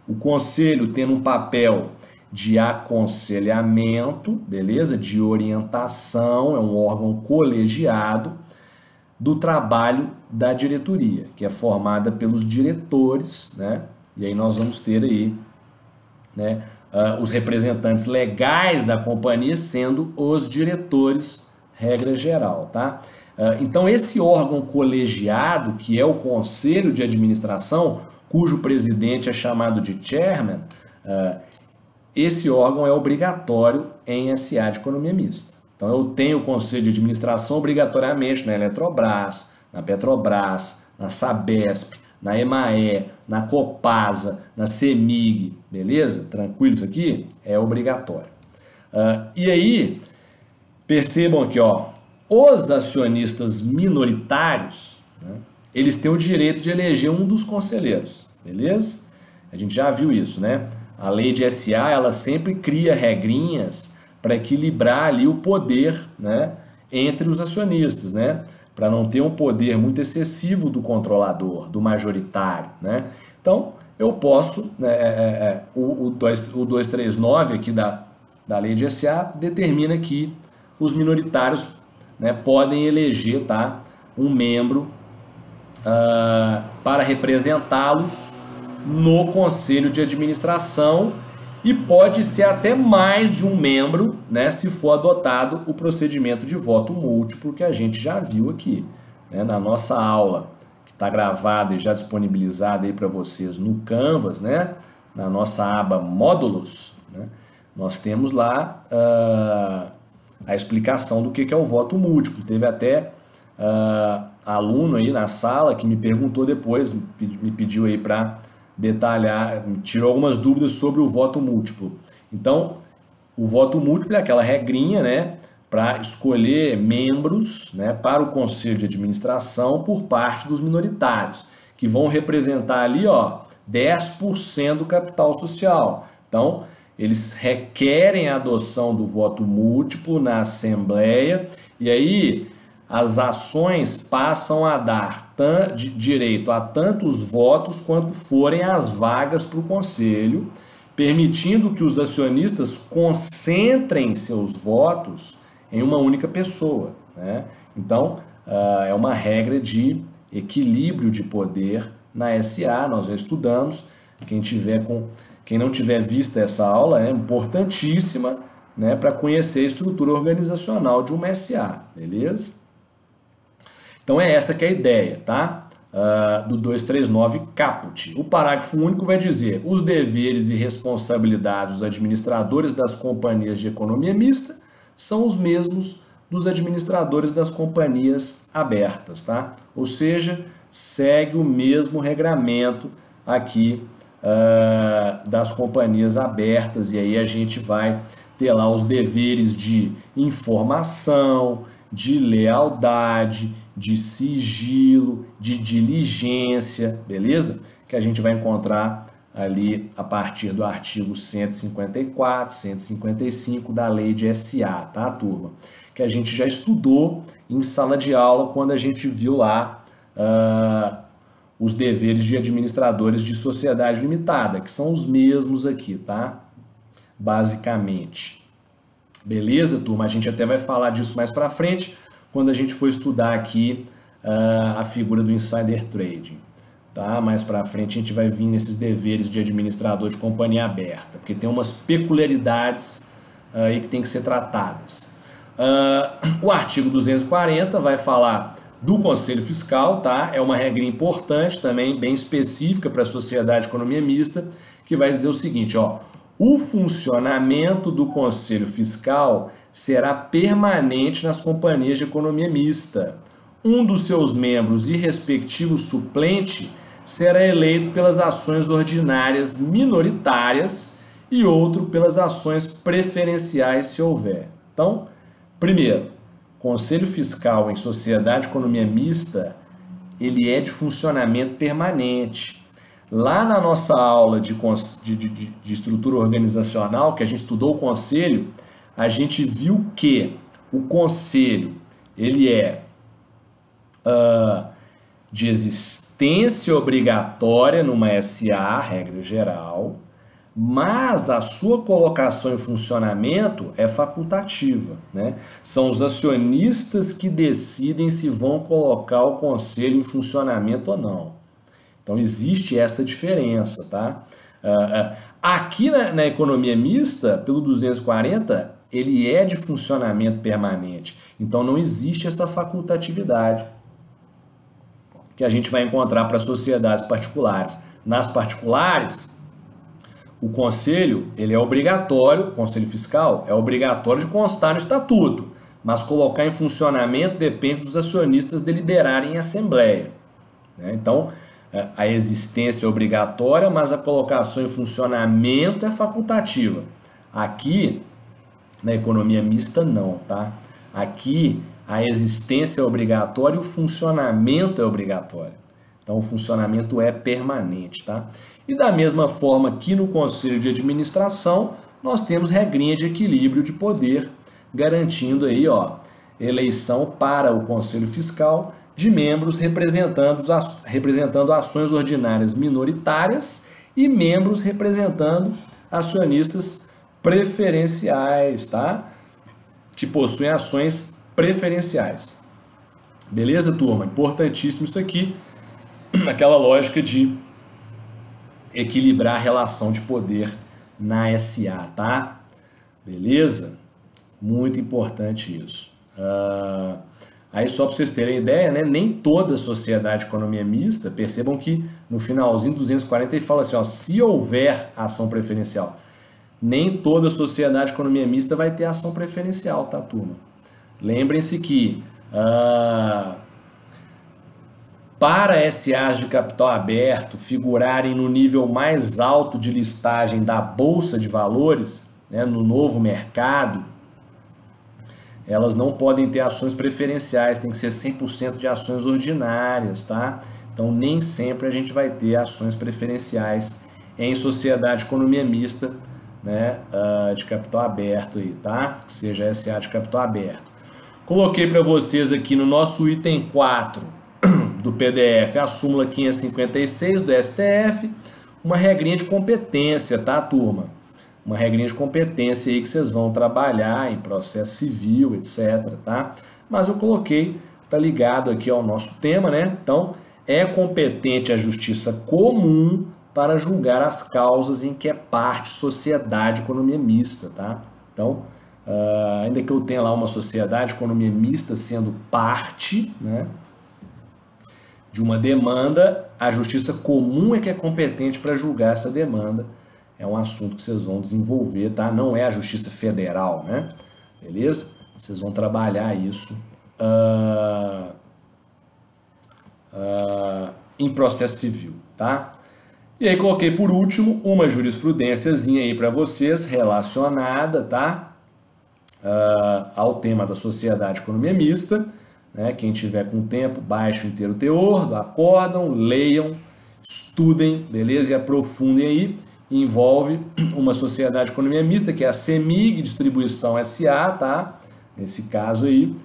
O conselho tendo um papel de aconselhamento, beleza? De orientação, é um órgão colegiado do trabalho da diretoria, que é formada pelos diretores, né? E aí nós vamos ter aí, né, os representantes legais da companhia sendo os diretores, regra geral, tá? Então esse órgão colegiado, que é o conselho de administração, cujo presidente é chamado de chairman, esse órgão é obrigatório em SA de economia mista. Então eu tenho o conselho de administração obrigatoriamente na Eletrobras, na Petrobras, na Sabesp, na Emae, na Copasa, na CEMIG, beleza? Tranquilo isso aqui? É obrigatório. E aí, percebam aqui, ó, os acionistas minoritários, né, eles têm o direito de eleger um dos conselheiros, beleza? A gente já viu isso, né? A lei de SA, ela sempre cria regrinhas para equilibrar ali o poder, né, entre os acionistas, né? Para não ter um poder muito excessivo do controlador, do majoritário, né? Então, eu posso, né, o 239 aqui da lei de SA determina que os minoritários, né, podem eleger, tá, um membro para representá-los no conselho de administração, e pode ser até mais de um membro, né, se for adotado o procedimento de voto múltiplo que a gente já viu aqui, né, na nossa aula, que está gravada e já disponibilizada aí para vocês no Canvas, né, na nossa aba Módulos, né, nós temos lá a explicação do que é o voto múltiplo. Teve até aluno aí na sala que me perguntou depois, me pediu aí para detalhar, tirou algumas dúvidas sobre o voto múltiplo. Então, o voto múltiplo é aquela regrinha, né, para escolher membros, né, para o conselho de administração por parte dos minoritários, que vão representar ali, ó, 10% do capital social. Então, eles requerem a adoção do voto múltiplo na Assembleia, e aí as ações passam a dar direito a tantos votos quanto forem as vagas para o Conselho, permitindo que os acionistas concentrem seus votos em uma única pessoa, né? Então, é uma regra de equilíbrio de poder na SA, nós já estudamos. Quem não tiver visto essa aula é importantíssima, né, para conhecer a estrutura organizacional de uma SA, beleza? Então é essa que é a ideia, tá? Do 239 caput. O parágrafo único vai dizer: os deveres e responsabilidades dos administradores das companhias de economia mista são os mesmos dos administradores das companhias abertas, tá? Ou seja, segue o mesmo regramento aqui das companhias abertas, e aí a gente vai ter lá os deveres de informação, de lealdade, de sigilo, de diligência, beleza? Que a gente vai encontrar ali a partir do artigo 154, 155 da lei de SA, tá, turma? Que a gente já estudou em sala de aula quando a gente viu lá os deveres de administradores de sociedade limitada, que são os mesmos aqui, tá? Basicamente. Beleza, turma? A gente até vai falar disso mais para frente, quando a gente for estudar aqui a figura do insider trading. Tá? Mais para frente a gente vai vir nesses deveres de administrador de companhia aberta, porque tem umas peculiaridades aí que tem que ser tratadas. O artigo 240 vai falar do Conselho Fiscal, tá? É uma regra importante também, bem específica para a sociedade de economia mista, que vai dizer o seguinte, ó: o funcionamento do Conselho Fiscal será permanente nas companhias de economia mista. Um dos seus membros e respectivo suplente será eleito pelas ações ordinárias minoritárias e outro pelas ações preferenciais, se houver. Então, primeiro, Conselho Fiscal em sociedade de economia mista, ele é de funcionamento permanente. Lá na nossa aula de estrutura organizacional, que a gente estudou o Conselho, a gente viu que o Conselho ele é de existência obrigatória numa SA, regra geral, mas a sua colocação em funcionamento é facultativa, né? São os acionistas que decidem se vão colocar o Conselho em funcionamento ou não. Então existe essa diferença, tá? Aqui na economia mista, pelo 240, ele é de funcionamento permanente. Então não existe essa facultatividade que a gente vai encontrar para sociedades particulares. Nas particulares, o conselho ele é obrigatório, o conselho fiscal é obrigatório de constar no estatuto, mas colocar em funcionamento depende dos acionistas deliberarem em assembleia, né? Então, a existência é obrigatória, mas a colocação em funcionamento é facultativa. Aqui, na economia mista, não, tá? Aqui, a existência é obrigatória e o funcionamento é obrigatório. Então, o funcionamento é permanente, tá? E da mesma forma que no Conselho de Administração, nós temos regrinha de equilíbrio de poder, garantindo aí, ó, eleição para o Conselho Fiscal de membros representando ações ordinárias minoritárias e membros representando acionistas preferenciais, tá? Que possuem ações preferenciais. Beleza, turma? Importantíssimo isso aqui, aquela lógica de equilibrar a relação de poder na SA, tá? Beleza? Muito importante isso. Aí só para vocês terem ideia, né? Nem toda sociedade de economia mista, percebam que no finalzinho 240 ele fala assim, ó, se houver ação preferencial. Nem toda sociedade de economia mista vai ter ação preferencial, tá, turma? Lembrem-se que para SAs de capital aberto figurarem no nível mais alto de listagem da Bolsa de Valores, né, no novo mercado, elas não podem ter ações preferenciais, tem que ser 100% de ações ordinárias, tá? Então nem sempre a gente vai ter ações preferenciais em sociedade de economia mista, né, de capital aberto aí, tá? Que seja SA de capital aberto. Coloquei para vocês aqui no nosso item 4 do PDF a súmula 556 do STF, uma regrinha de competência, tá, turma? Uma regrinha de competência aí que vocês vão trabalhar em processo civil, etc, tá? Mas eu coloquei, tá ligado aqui ao nosso tema, né? Então, é competente a justiça comum para julgar as causas em que é parte sociedade economia mista, tá? Então, ainda que eu tenha lá uma sociedade economia mista sendo parte, né, de uma demanda, a justiça comum é que é competente para julgar essa demanda. É um assunto que vocês vão desenvolver, tá? Não é a justiça federal, né? Beleza? Vocês vão trabalhar isso em processo civil, tá? E aí coloquei por último uma jurisprudênciazinha aí para vocês relacionada, tá? Ao tema da sociedade economia mista, né? Quem tiver com tempo, baixe o inteiro teor do acórdão, leiam, estudem, beleza? E aprofundem aí. Envolve uma sociedade economia mista, que é a CEMIG Distribuição SA, tá? Nesse caso aí.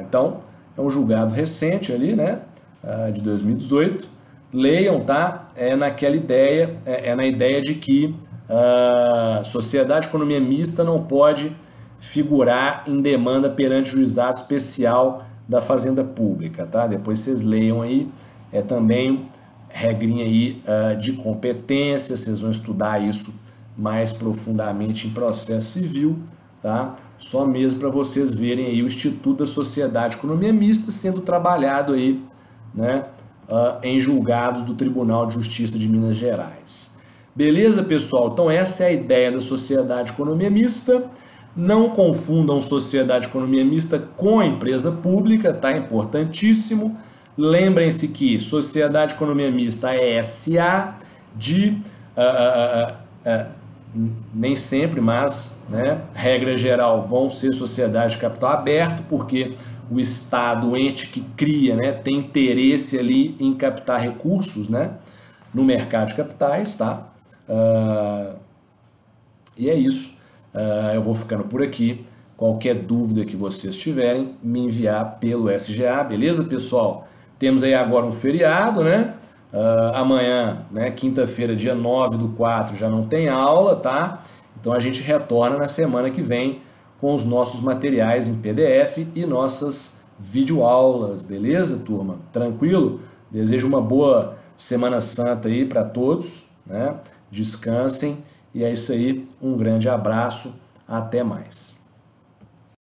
Então, é um julgado recente ali, né? De 2018. Leiam, tá? Naquela ideia, na ideia de que sociedade economia mista não pode figurar em demanda perante o juizado especial da Fazenda Pública, tá? Depois vocês leiam aí, também regrinha aí de competência, vocês vão estudar isso mais profundamente em processo civil, tá? Só mesmo para vocês verem aí o Instituto da Sociedade Economia Mista sendo trabalhado aí, né, em julgados do Tribunal de Justiça de Minas Gerais. Beleza, pessoal? Então essa é a ideia da Sociedade Economia Mista. Não confundam sociedade economia mista com empresa pública, tá? Importantíssimo. Lembrem-se que sociedade economia mista é SA de nem sempre, mas, né, regra geral, vão ser sociedade de capital aberto, porque o Estado, o ente que cria, né, tem interesse ali em captar recursos, né, no mercado de capitais, tá? E é isso. Eu vou ficando por aqui. Qualquer dúvida que vocês tiverem, me enviar pelo SGA, beleza, pessoal? Temos aí agora um feriado, né? Amanhã, né, quinta-feira, dia 9/4, já não tem aula, tá? Então a gente retorna na semana que vem com os nossos materiais em PDF e nossas videoaulas, beleza, turma? Tranquilo? Desejo uma boa Semana Santa aí para todos, né? Descansem e é isso aí. Um grande abraço. Até mais.